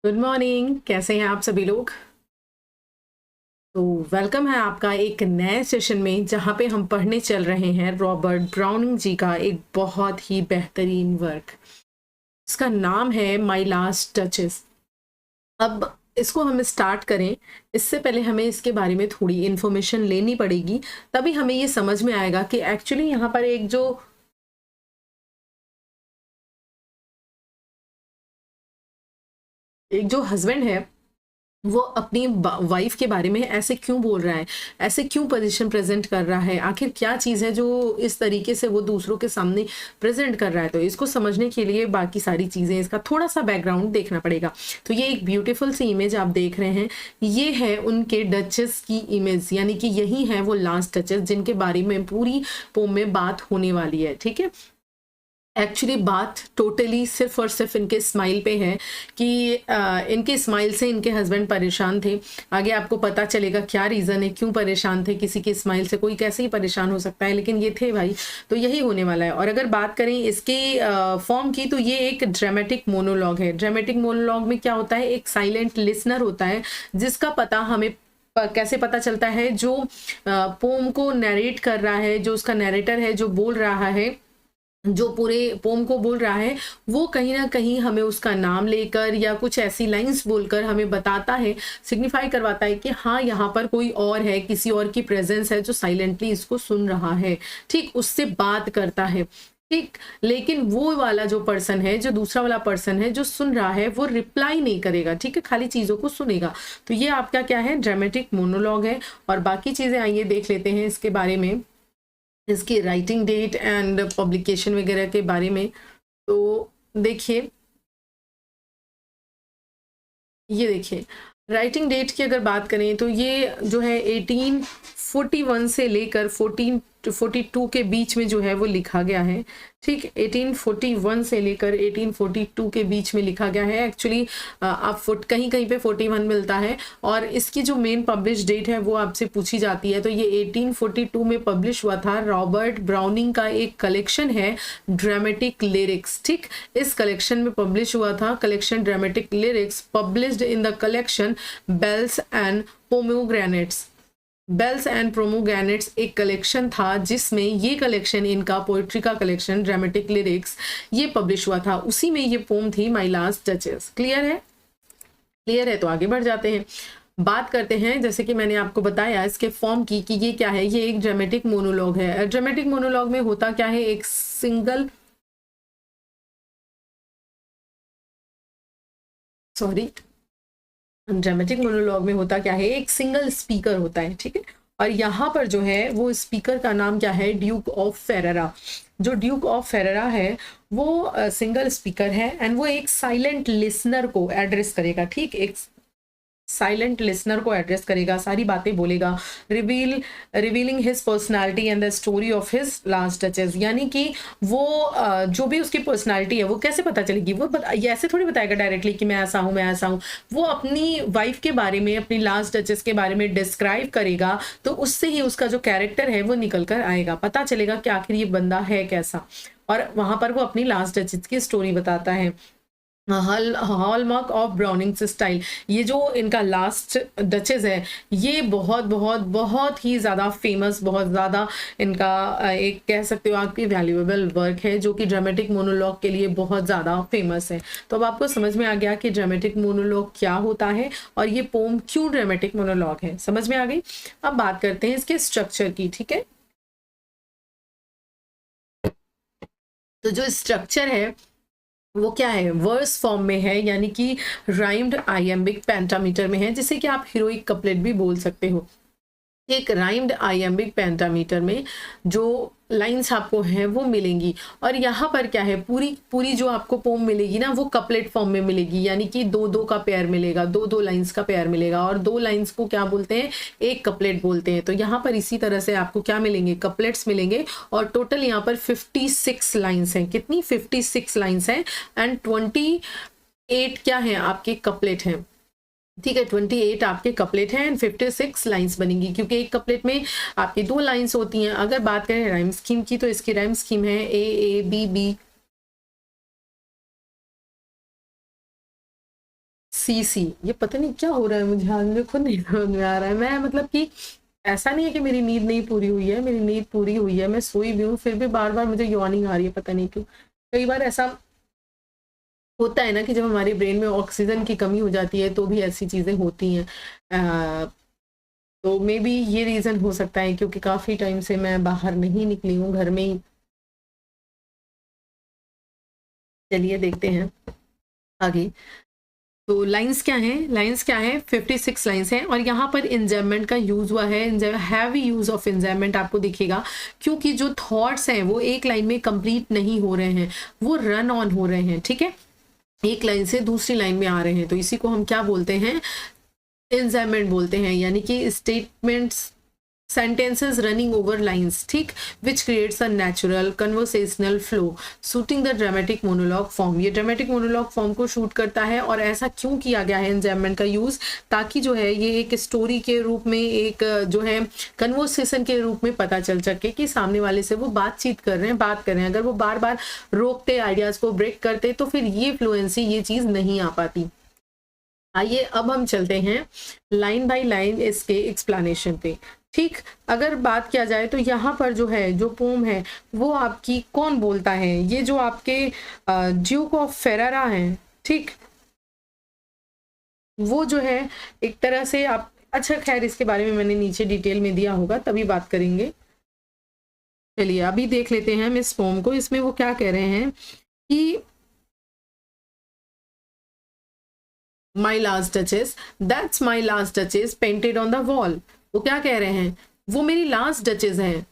Good morning. कैसे हैं आप सभी लोग। तो वेलकम है आपका एक नए सेशन में जहां पे हम पढ़ने चल रहे हैं रॉबर्ट ब्राउनिंग जी का एक बहुत ही बेहतरीन वर्क। इसका नाम है माय लास्ट टचेस। अब इसको हम स्टार्ट करें इससे पहले हमें इसके बारे में थोड़ी इन्फॉर्मेशन लेनी पड़ेगी, तभी हमें ये समझ में आएगा कि एक्चुअली यहाँ पर एक जो हस्बैंड है वो अपनी वाइफ के बारे में ऐसे क्यों बोल रहा है, ऐसे क्यों पोजीशन प्रेजेंट कर रहा है, आखिर क्या चीज़ है जो इस तरीके से वो दूसरों के सामने प्रेजेंट कर रहा है। तो इसको समझने के लिए बाकी सारी चीज़ें, इसका थोड़ा सा बैकग्राउंड देखना पड़ेगा। तो ये एक ब्यूटीफुल सी इमेज आप देख रहे हैं, ये है उनके डचेस की इमेज, यानी कि यही है वो लास्ट टचेस जिनके बारे में पूरी पोम में बात होने वाली है। ठीक है, एक्चुअली बात टोटली सिर्फ और सिर्फ इनके स्माइल पे है कि इनके स्माइल से इनके हस्बैंड परेशान थे। आगे आपको पता चलेगा क्या रीज़न है, क्यों परेशान थे। किसी के स्माइल से कोई कैसे ही परेशान हो सकता है, लेकिन ये थे भाई, तो यही होने वाला है। और अगर बात करें इसके फॉर्म की, तो ये एक ड्रामेटिक मोनोलॉग है। ड्रामेटिक मोनोलॉग में क्या होता है, एक साइलेंट लिसनर होता है जिसका पता हमें कैसे पता चलता है, जो पोम को नरेट कर रहा है, जो उसका नरेटर है, जो बोल रहा है, जो पूरे पोम को बोल रहा है, वो कहीं ना कहीं हमें उसका नाम लेकर या कुछ ऐसी लाइंस बोलकर हमें बताता है, सिग्निफाई करवाता है कि हाँ यहाँ पर कोई और है, किसी और की प्रेजेंस है जो साइलेंटली इसको सुन रहा है। ठीक, उससे बात करता है। ठीक, लेकिन वो वाला जो पर्सन है, जो दूसरा वाला पर्सन है जो सुन रहा है, वो रिप्लाई नहीं करेगा। ठीक है, खाली चीजों को सुनेगा। तो ये आपका क्या है, ड्रामेटिक मोनोलॉग है। और बाकी चीजें आइए देख लेते हैं इसके बारे में, इसकी राइटिंग डेट एंड पब्लिकेशन वगैरह के बारे में। तो देखिए, ये देखिए राइटिंग डेट की अगर बात करें तो ये जो है 1841 से लेकर 1442 के बीच में जो है वो लिखा गया है। ठीक, 1841 से लेकर 1842 के बीच में लिखा गया है। एक्चुअली आप कहीं कहीं पे 41 मिलता है, और इसकी जो मेन पब्लिश डेट है वो आपसे पूछी जाती है। तो ये 1842 में पब्लिश हुआ था। रॉबर्ट ब्राउनिंग का एक कलेक्शन है ड्रामेटिक लिरिक्स। ठीक, इस कलेक्शन में पब्लिश हुआ था, collection dramatic lyrics published in the collection bells and pomegranates. Bells and pomegranates एक कलेक्शन था जिसमें ये कलेक्शन, इनका पोइट्री का कलेक्शन ड्रामेटिक लिरिक्स, ये पब्लिश हुआ था। उसी में ये पोम थी माय लास्ट टचेस। क्लियर है? क्लियर है, तो आगे बढ़ जाते हैं, बात करते हैं। जैसे कि मैंने आपको बताया इसके फॉर्म की कि ये क्या है, ये एक ड्रामेटिक मोनोलॉग है। ड्रामेटिक मोनोलॉग में होता क्या है, एक सिंगल, सॉरी, ड्रामेटिक मोनोलॉग में होता क्या है, एक सिंगल स्पीकर होता है। ठीक है, और यहाँ पर जो है वो स्पीकर का नाम क्या है, ड्यूक ऑफ फेरेरा। जो ड्यूक ऑफ फेरेरा है वो सिंगल स्पीकर है, एंड वो एक साइलेंट लिसनर को एड्रेस करेगा। ठीक, एक साइलेंट लिसनर को एड्रेस करेगा, सारी बातें बोलेगा, revealing his personality and the story of his last touches. यानी कि वो जो भी उसकी पर्सनालिटी है वो कैसे पता चलेगी, वो ये ऐसे थोड़ी बताएगा डायरेक्टली कि मैं ऐसा हूँ, मैं ऐसा हूँ। वो अपनी वाइफ के बारे में, अपनी लास्ट टचेस के बारे में डिस्क्राइब करेगा, तो उससे ही उसका जो कैरेक्टर है वो निकल कर आएगा, पता चलेगा कि आखिर ये बंदा है कैसा। और वहां पर वो अपनी लास्ट टचेस की स्टोरी बताता है। हॉलमार्क ऑफ ब्राउनिंग स्टाइल, ये जो इनका लास्ट डचेस है, ये बहुत बहुत बहुत ही ज़्यादा फेमस, बहुत ज़्यादा इनका एक कह सकते हो आपकी वैल्यूएबल वर्क है, जो कि ड्रामेटिक मोनोलॉग के लिए बहुत ज़्यादा फेमस है। तो अब आपको समझ में आ गया कि ड्रामेटिक मोनोलॉग क्या होता है और ये पोम क्यों ड्रामेटिक मोनोलॉग है, समझ में आ गई। अब बात करते हैं इसके स्ट्रक्चर की। ठीक है, तो जो स्ट्रक्चर है वो क्या है, वर्स फॉर्म में है, यानी कि राइम्ड आइएम्बिक पेंटामीटर में है, जिसे कि आप हीरोइक कपलेट भी बोल सकते हो। एक राइम्ड आइएम्बिक पेंटामीटर में जो लाइंस आपको हैं वो मिलेंगी, और यहाँ पर क्या है, पूरी पूरी जो आपको पोम मिलेगी ना वो कपलेट फॉर्म में मिलेगी, यानी कि दो दो का पेयर मिलेगा, दो दो लाइंस का पेयर मिलेगा, और दो लाइंस को क्या बोलते हैं, एक कपलेट बोलते हैं। तो यहाँ पर इसी तरह से आपको क्या मिलेंगे, कपलेट्स मिलेंगे। और टोटल यहाँ पर 56 लाइंस हैं। कितनी? 56 लाइंस हैं, एंड 28 क्या है, आपके कपलेट हैं। ठीक है, 28 आपके कपलेट हैं एंड 56 लाइंस बनेंगी, क्योंकि एक कपलेट में आपकी दो लाइंस होती हैं। अगर बात करें राइम स्कीम की, तो इसकी राइम स्कीम है ए ए बी बी सीसी, ये पता नहीं क्या हो रहा है मुझे, आज मुझे खुद नहीं समझ में आ रहा है। मैं मतलब कि ऐसा नहीं है कि मेरी नींद नहीं पूरी हुई है, मेरी नींद पूरी हुई है, मैं सोई भी हूँ, फिर भी बार बार मुझे यॉर्निंग आ रही है, पता नहीं क्यों। कई बार ऐसा होता है ना कि जब हमारे ब्रेन में ऑक्सीजन की कमी हो जाती है तो भी ऐसी चीजें होती हैं। तो मे बी ये रीजन हो सकता है, क्योंकि काफी टाइम से मैं बाहर नहीं निकली हूँ, घर में ही। चलिए देखते हैं आगे। तो लाइंस क्या हैं, लाइंस क्या है, 56 लाइंस हैं, और यहाँ पर इंजाइममेंट का यूज हुआ है, हैवी यूज ऑफ इंजाइममेंट आपको दिखेगा, क्योंकि जो थॉट्स हैं वो एक लाइन में कंप्लीट नहीं हो रहे हैं, वो रन ऑन हो रहे हैं, ठीक है, एक लाइन से दूसरी लाइन में आ रहे हैं। तो इसी को हम क्या बोलते हैं, इंजाइममेंट बोलते हैं, यानी कि statements, sentences running over lines, ठीक, which creates a natural conversational flow suiting the dramatic monologue form। ये dramatic monologue form को शूट करता है, और ऐसा क्यों किया गया है enjambment का यूज, ताकि जो है ये एक स्टोरी के रूप में, एक जो है कन्वर्सेशन के रूप में पता चल सके कि सामने वाले से वो बातचीत कर रहे हैं, बात कर रहे हैं। अगर वो बार बार रोकते, आइडियाज को ब्रेक करते, तो फिर ये फ्लुएंसी, ये चीज नहीं आ पाती। आइए अब हम चलते हैं लाइन बाय लाइन इसके एक्सप्लेनेशन पे, ठीक। अगर बात किया जाए तो यहाँ पर जो है, जो पोम है वो आपकी कौन बोलता है, ये जो आपके ड्यूक ऑफ फेरारा हैं, ठीक, वो जो है एक तरह से आप, अच्छा खैर इसके बारे में मैंने नीचे डिटेल में दिया होगा, तभी बात करेंगे। चलिए अभी देख लेते हैं हम इस पोम को। इसमें वो क्या कह रहे हैं कि My last touches, that's my last touches painted on the wall। वो क्या कह रहे हैं, वो मेरी लास्ट टचेस हैं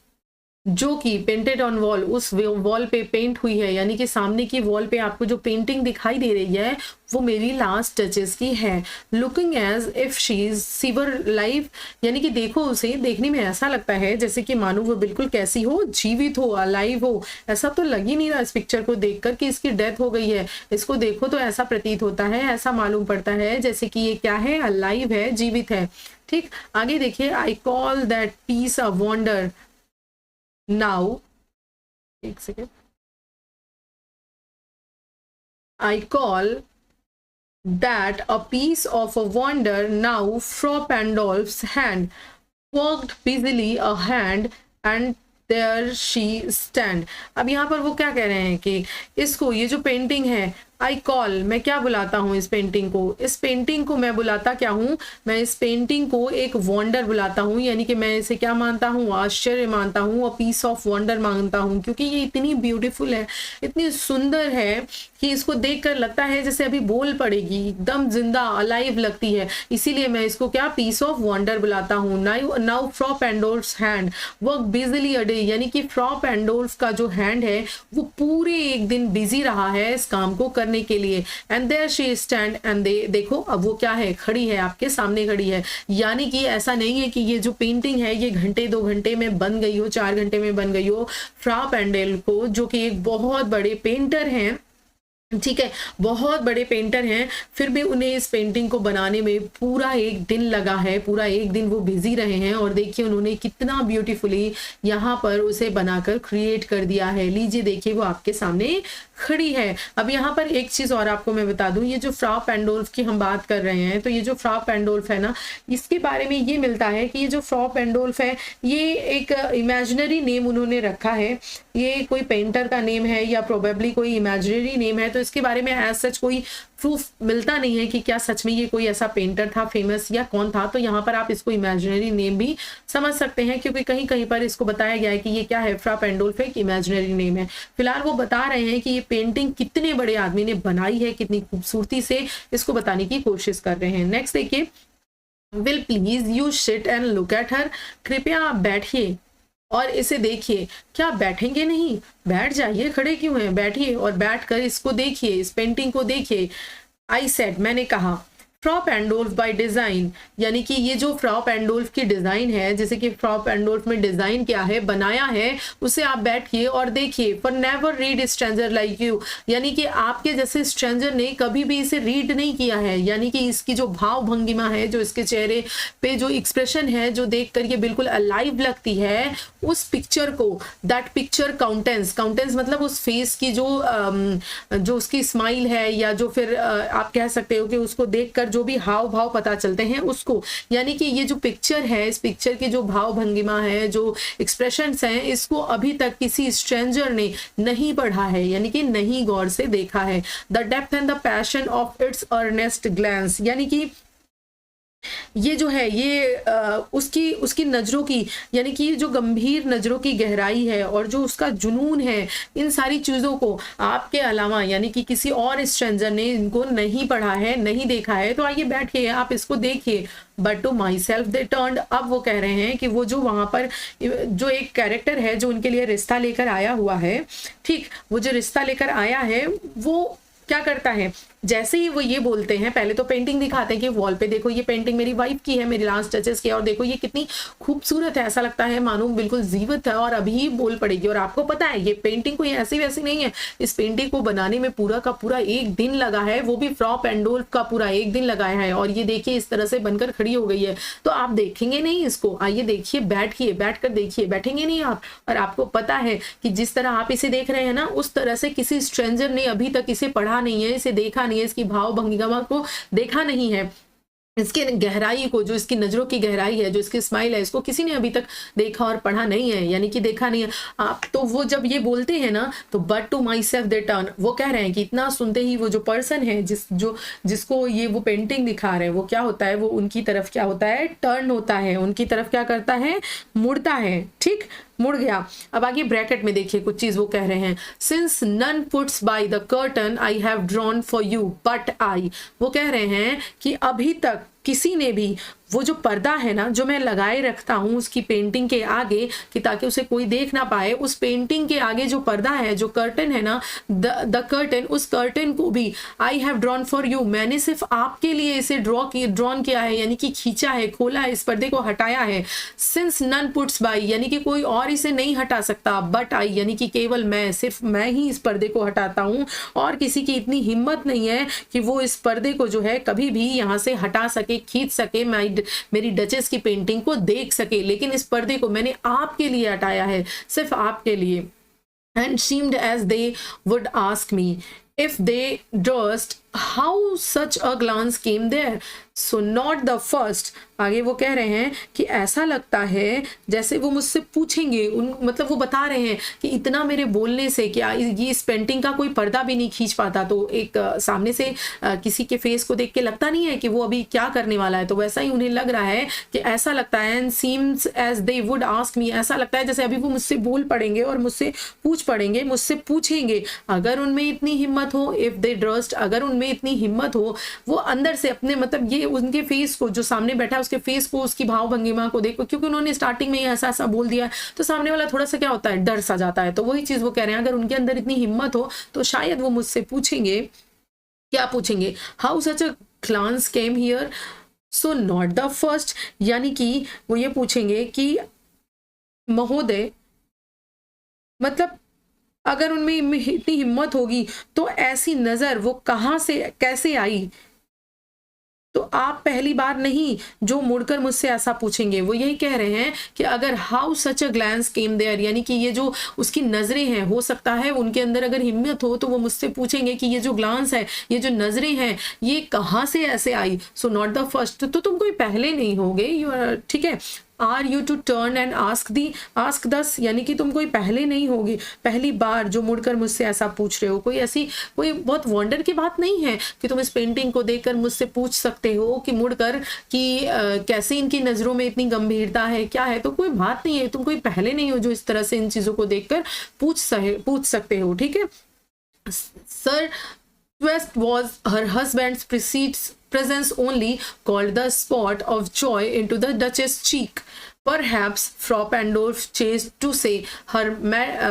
जो कि पेंटेड ऑन वॉल, उस वॉल पे पेंट हुई है, यानी कि सामने की वॉल पे आपको जो पेंटिंग दिखाई दे रही है वो मेरी लास्ट टचेस की है। Looking as if she is sever life, यानी कि देखो उसे, देखने में ऐसा लगता है जैसे कि मानो वो बिल्कुल कैसी हो, जीवित हो, अलाइव हो। ऐसा तो लग ही नहीं रहा इस पिक्चर को देखकर कि इसकी डेथ हो गई है। इसको देखो तो ऐसा प्रतीत होता है, ऐसा मालूम पड़ता है जैसे कि ये क्या है, अलाइव है, जीवित है, ठीक। आगे देखिए, I call that piece a wonder now, एक second, I call that a piece of a wonder now Frau Pandolf's hand worked busily a hand and there she stand। अब यहाँ पर वो क्या कह रहे हैं कि इसको, ये जो पेंटिंग है, आई कॉल, मैं क्या बुलाता हूँ इस पेंटिंग को, इस पेंटिंग को मैं बुलाता क्या हूँ, मैं इस पेंटिंग को एक वंडर बुलाता हूँ, यानी कि मैं इसे क्या मानता हूँ, आश्चर्य मानता हूँ, और पीस ऑफ वंडर मानता हूँ, क्योंकि ये इतनी ब्यूटीफुल है, इतनी सुंदर है कि इसको देखकर लगता है जैसे अभी बोल पड़ेगी, एकदम जिंदा, अलाइव लगती है। इसीलिए मैं इसको क्या, पीस ऑफ वंडर बुलाता हूँ। नाउ फ्रॉ पेंडोल्फ्स हैंड वर्क बिजली अ डे, यानी कि फ्रॉ पेंडोल्फ का जो हैंड है वो पूरे एक दिन बिजी रहा है इस काम को करने के लिए। And there she stand, and देखो अब वो क्या है, खड़ी है, आपके सामने खड़ी है। यानी कि ऐसा नहीं है कि ये जो पेंटिंग है ये घंटे 2 घंटे में बन गई हो, 4 घंटे में बन गई हो। फ्रा पेंडेल को, जो कि एक बहुत बड़े पेंटर हैं, ठीक है, बहुत बड़े पेंटर हैं, फिर भी उन्हें इस पेंटिंग को बनाने में पूरा एक दिन लगा है, पूरा एक दिन वो बिजी रहे हैं, और देखिए उन्होंने कितना ब्यूटीफुली यहाँ पर उसे बनाकर क्रिएट कर दिया है। लीजिए देखिए वो आपके सामने खड़ी है। अब यहाँ पर एक चीज और आपको मैं बता दूं, ये जो फ्रा पेंडोल्फ की हम बात कर रहे हैं, तो ये जो फ्रा पेंडोल्फ है ना, इसके बारे में ये मिलता है कि ये जो फ्रा पेंडोल्फ है ये एक इमेजिनरी नेम उन्होंने रखा है, ये कोई पेंटर का नेम है या प्रोबेबली कोई इमेजिनरी नेम है। तो इसके बारे में एज सच कोई प्रूफ मिलता नहीं है कि क्या सच में ये कोई ऐसा पेंटर था फेमस या कौन था। तो यहाँ पर आप इसको इमेजिनरी नेम भी समझ सकते हैं, क्योंकि कहीं कहीं पर इसको बताया गया है कि ये क्या है, फ्रा पेंडोल्फ एक इमेजिनरी नेम है। फिलहाल वो बता रहे हैं कि ये पेंटिंग कितने बड़े आदमी ने बनाई है, कितनी खूबसूरती से इसको बताने की कोशिश कर रहे हैं। नेक्स्ट देखिए, will please you sit and look at her, कृपया बैठिए और इसे देखिए। क्या बैठेंगे नहीं, बैठ जाइए, खड़े क्यों हैं, बैठिए और बैठकर इसको देखिए, इस पेंटिंग को देखिए। आई सेड, मैंने कहा, फ्रॉ पैंडोल्फ बाय डिजाइन, यानी कि ये जो फ्रॉ पैंडोल्फ की डिजाइन है, जैसे कि फ्रॉ पैंडोल्फ में डिजाइन क्या है बनाया है, उसे आप बैठिए और देखिए। For never read stranger like you, यानी कि आपके जैसे स्ट्रेंजर ने कभी भी इसे रीड नहीं किया है, यानी कि इसकी जो भाव भंगिमा है, जो इसके चेहरे पे जो एक्सप्रेशन है, जो देख कर ये बिल्कुल अलाइव लगती है, उस पिक्चर को, दैट पिक्चर काउंटेंस, काउंटेंस मतलब उस फेस की जो उसकी स्माइल है, या जो फिर आप कह सकते हो कि उसको देखकर जो भी हाव भाव पता चलते हैं उसको, यानी कि ये जो पिक्चर है, इस पिक्चर की जो भाव भंगिमा है, जो एक्सप्रेशंस हैं, इसको अभी तक किसी स्ट्रेंजर ने नहीं पढ़ा है, यानी कि नहीं गौर से देखा है। The depth and the passion of its earnest glance, यानी कि ये जो है ये उसकी नजरों की, यानी कि जो गंभीर नजरों की गहराई है और जो उसका जुनून है, इन सारी चीजों को आपके अलावा यानी कि किसी और स्ट्रेंजर ने इनको नहीं पढ़ा है, नहीं देखा है। तो आइए बैठिए, आप इसको देखिए। But to myself they turned, अब वो कह रहे हैं कि वो जो वहां पर जो एक कैरेक्टर है जो उनके लिए रिश्ता लेकर आया हुआ है, ठीक, वो जो रिश्ता लेकर आया है वो क्या करता है, जैसे ही वो ये बोलते हैं, पहले तो पेंटिंग दिखाते हैं कि वॉल पे देखो ये पेंटिंग मेरी वाइफ की है, मेरी लास्ट टचेस की, और देखो ये कितनी खूबसूरत है, ऐसा लगता है मानो बिल्कुल जीवित है और अभी ही बोल पड़ेगी। और आपको पता है ये पेंटिंग कोई ऐसी वैसी नहीं है, इस पेंटिंग को बनाने में पूरा का पूरा 1 दिन लगा है, वो भी फ्रॉ पैंडोल्फ का पूरा 1 दिन लगाया है। और ये देखिए इस तरह से बनकर खड़ी हो गई है। तो आप देखेंगे नहीं इसको, आइए देखिए, बैठिए, बैठकर देखिए, बैठेंगे नहीं आप। और आपको पता है कि जिस तरह आप इसे देख रहे हैं ना, उस तरह से किसी स्ट्रेंजर ने अभी तक इसे पढ़ा नहीं है, इसे देखा नहीं है, इसकी भाव भंगिमा को देखा नहीं है, इसके गहराई को, जो इसकी नजरों की गहराई है, जो इसकी स्माइल है, इसको किसी ने अभी तक देखा और पढ़ा नहीं है, यानी कि देखा नहीं है आप। तो वो जब ये बोलते हैं ना, तो but to myself they turn, वो कह रहे हैं कि इतना सुनते ही वो जो पर्सन है जिसको ये वो पेंटिंग दिखा रहे हैं, वो क्या होता है, वो उनकी तरफ क्या होता है, टर्न होता है, उनकी तरफ क्या करता है, मुड़ता है। ठीक, मुड़ गया। अब आगे ब्रैकेट में देखिए कुछ चीज वो कह रहे हैं, since none puts by the curtain I have drawn for you but I, वो कह रहे हैं कि अभी तक किसी ने भी वो जो पर्दा है ना, जो मैं लगाए रखता हूँ उसकी पेंटिंग के आगे कि ताकि उसे कोई देख ना पाए, उस पेंटिंग के आगे जो पर्दा है, जो कर्टन है ना, द कर्टन, उस कर्टन को भी आई हैव ड्रॉन फॉर यू, मैंने सिर्फ आपके लिए इसे ड्रॉन किया है, यानी कि खींचा है, खोला है, इस पर्दे को हटाया है। सिंस नन पुट्स बाय, यानी कि कोई और इसे नहीं हटा सकता, बट आई, यानी कि केवल मैं, सिर्फ मैं ही इस पर्दे को हटाता हूँ, और किसी की इतनी हिम्मत नहीं है कि वो इस पर्दे को जो है कभी भी यहाँ से हटा सके, खींच सके, मेरी डचेस की पेंटिंग को देख सके। लेकिन इस पर्दे को मैंने आपके लिए हटाया है, सिर्फ आपके लिए। And seemed as they would ask me if they durst how such a glance came there, so not the first। आगे वो कह रहे हैं कि ऐसा लगता है जैसे वो मुझसे पूछेंगे, मतलब वो बता रहे हैं कि इतना मेरे बोलने से क्या ये इस पेंटिंग का कोई पर्दा भी नहीं खींच पाता। तो एक सामने से किसी के फेस को देख के लगता नहीं है कि वो अभी क्या करने वाला है, तो वैसा ही उन्हें लग रहा है कि ऐसा लगता है, and seems as they would ask me, ऐसा लगता है जैसे अभी वो मुझसे बोल पड़ेंगे और मुझसे पूछ पड़ेंगे, मुझसे पूछेंगे। अगर उनमें इतनी हिम्मत हो, इफ दे ड्रस्ट, अगर उनमें इतनी हिम्मत हो, वो अंदर से अपने, मतलब ये उनके फेस को, जो सामने बैठा है उसके फेस को, उसकी भाव भंगिमा को देखो, क्योंकि उन्होंने स्टार्टिंग में ही ऐसा ऐसा बोल दिया, तो सामने वाला थोड़ा सा क्या होता है, डर सा जाता है। तो वही चीज वो कह रहे हैं, अगर उनके अंदर इतनी हिम्मत हो तो शायद वो मुझसे पूछेंगे, क्या पूछेंगे, how such a glance came here, so not the first, यानी कि वो ये पूछेंगे कि महोदय, मतलब अगर उनमें इतनी हिम्मत होगी तो ऐसी नजर वो कहां से कैसे आई, तो आप पहली बार नहीं जो मुड़कर मुझसे ऐसा पूछेंगे। वो यही कह रहे हैं कि अगर how such a glance came there, यानी कि ये जो उसकी नजरें हैं, हो सकता है उनके अंदर अगर हिम्मत हो तो वो मुझसे पूछेंगे कि ये जो ग्लांस है, ये जो नजरें हैं, ये कहाँ से ऐसे आई। सो नॉट द फर्स्ट, तो तुम कोई पहले नहीं होगे, यू आर, ठीक है। Are you to turn and ask thus, यानी कि तुम कोई पहले नहीं होगी, पहली बार जो मुड़कर मुझसे ऐसा पूछ रहे हो। कोई ऐसी कोई बहुत वंडर की बात नहीं है कि तुम इस पेंटिंग को देखकर मुझसे पूछ सकते हो कि मुड़कर कि कैसे इनकी नजरों में इतनी गंभीरता है, क्या है। तो कोई बात नहीं है, तुम कोई पहले नहीं हो जो इस तरह से इन चीजों को देखकर पूछ सकते हो, ठीक है। Sir Twist was her husband's presence only called the spot of joy into the Duchess' cheek. Perhaps Frau Pandolf chased to say her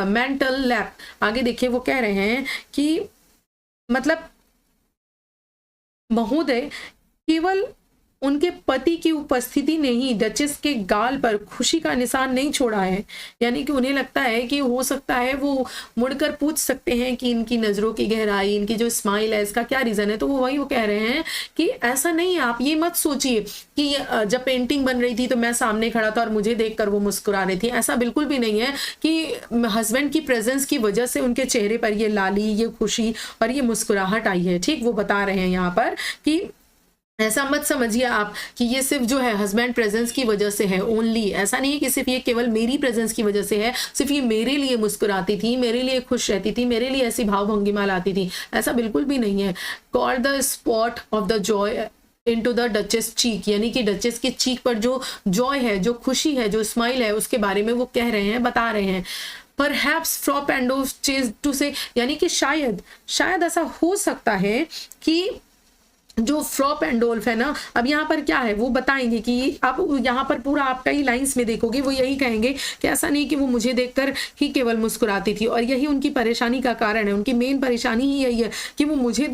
mental lap। आगे देखिए वो कह रहे हैं कि मतलब महोदय केवल उनके पति की उपस्थिति ने ही डचेस के गाल पर खुशी का निशान नहीं छोड़ा है। यानी कि उन्हें लगता है कि हो सकता है वो मुड़कर पूछ सकते हैं कि इनकी नज़रों की गहराई, इनकी जो स्माइल है, इसका क्या रीज़न है। तो वो कह रहे हैं कि ऐसा नहीं है, आप ये मत सोचिए कि जब पेंटिंग बन रही थी तो मैं सामने खड़ा था और मुझे देखकर वो मुस्कुरा रही थी। ऐसा बिल्कुल भी नहीं है कि हस्बैंड की प्रेजेंस की वजह से उनके चेहरे पर ये लाली, ये खुशी और ये मुस्कुराहट आई है। ठीक, वो बता रहे हैं यहाँ पर कि ऐसा मत समझिए आप कि ये सिर्फ जो है हस्बैंड प्रेजेंस की वजह से है ओनली। ऐसा नहीं है कि सिर्फ ये केवल मेरी प्रेजेंस की वजह से है, सिर्फ ये मेरे लिए मुस्कुराती थी, मेरे लिए खुश रहती थी, मेरे लिए ऐसी भावभंगिमा लाती थी। ऐसा बिल्कुल भी नहीं है। Call the spot of the joy into the duchess cheek, यानी कि डचेस की चीक पर जो जॉय है, जो खुशी है, जो स्माइल है, उसके बारे में वो कह रहे हैं, बता रहे हैं। परहैप्स फ्रॉ पेंडोल्फ चेज टू से, यानी कि शायद ऐसा हो सकता है कि जो फ्रॉ पेंडोल्फ है ना, अब यहाँ पर क्या है वो बताएंगे कि अब यहाँ पर पूरा आप कई लाइंस में देखोगे वो यही कहेंगे कि ऐसा नहीं कि वो मुझे देखकर ही केवल मुस्कुराती थी, और यही उनकी परेशानी का कारण है। उनकी मेन परेशानी ही यही है कि वो मुझे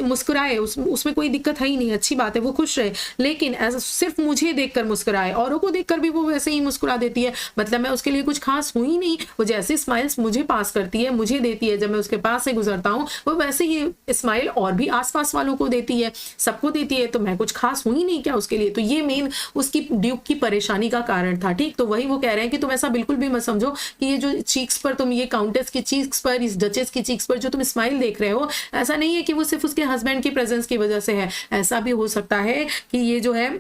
मुस्कुराए, उसमें कोई दिक्कत है ही नहीं, अच्छी बात है, वो खुश रहे, लेकिन ऐसा सिर्फ मुझे देखकर मुस्कुराए, औरों को देखकर भी वो वैसे ही मुस्कुरा देती है। मतलब मैं उसके लिए कुछ खास हुई ही नहीं, वो जैसे स्माइल्स मुझे पास करती है, मुझे देती है, जब मैं उसके पास से गुजरता हूँ वो वैसे ही स्माइल और भी आसपास वालों को देती है, सबको देती है, तो मैं कुछ खास हुई नहीं क्या उसके लिए। तो ये मेन उसकी ड्यूक की परेशानी का कारण था। ठीक, तो वही वो कह रहे हैं कि तुम ऐसा बिल्कुल भी मत समझो कि ये जो चीक्स पर तुम, ये काउंटेस की चीक्स पर, इस डचेस की चीक्स पर जो तुम स्माइल देख रहे हो, ऐसा नहीं है कि वो सिर्फ उसके हस्बैंड की प्रेजेंस की वजह से है। ऐसा भी हो सकता है कि ये जो है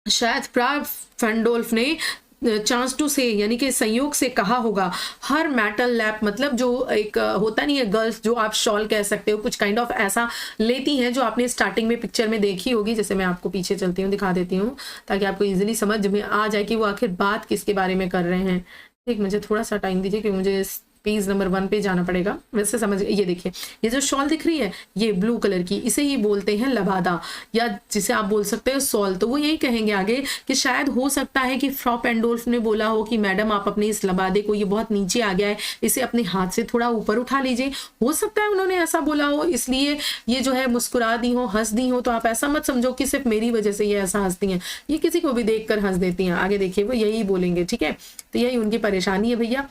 शायद फ्रा पेंडोल्फ ने चांस टू से, यानी कि संयोग से कहा होगा। हर मेटल लैप, मतलब जो एक होता नहीं है गर्ल्स जो आप शॉल कह सकते हो, कुछ काइंड ऑफ ऐसा लेती हैं जो आपने स्टार्टिंग में पिक्चर में देखी होगी। जैसे मैं आपको पीछे चलती हूँ, दिखा देती हूँ ताकि आपको इजीली समझ में आ जाए कि वो आखिर बात किसके बारे में कर रहे हैं। ठीक, मुझे थोड़ा सा टाइम दीजिए क्योंकि मुझे पेज नंबर 1 पे जाना पड़ेगा, वैसे समझ। ये देखिए, ये जो शॉल दिख रही है ये ब्लू कलर की, इसे ही बोलते हैं लबादा, या जिसे आप बोल सकते हो सॉल। तो वो यही कहेंगे आगे कि शायद हो सकता है कि फ्रॉ पेंडोल्फ ने बोला हो कि मैडम आप अपने इस लबादे को, ये बहुत नीचे आ गया है, इसे अपने हाथ से थोड़ा ऊपर उठा लीजिए। हो सकता है उन्होंने ऐसा बोला हो, इसलिए ये जो है मुस्कुरा दी हो, हंस दी हो। तो आप ऐसा मत समझो कि सिर्फ मेरी वजह से ये ऐसा हंसती हैं, ये किसी को भी देखकर हंस देती हैं। आगे देखिए वो यही बोलेंगे। ठीक है, तो यही उनकी परेशानी है भैया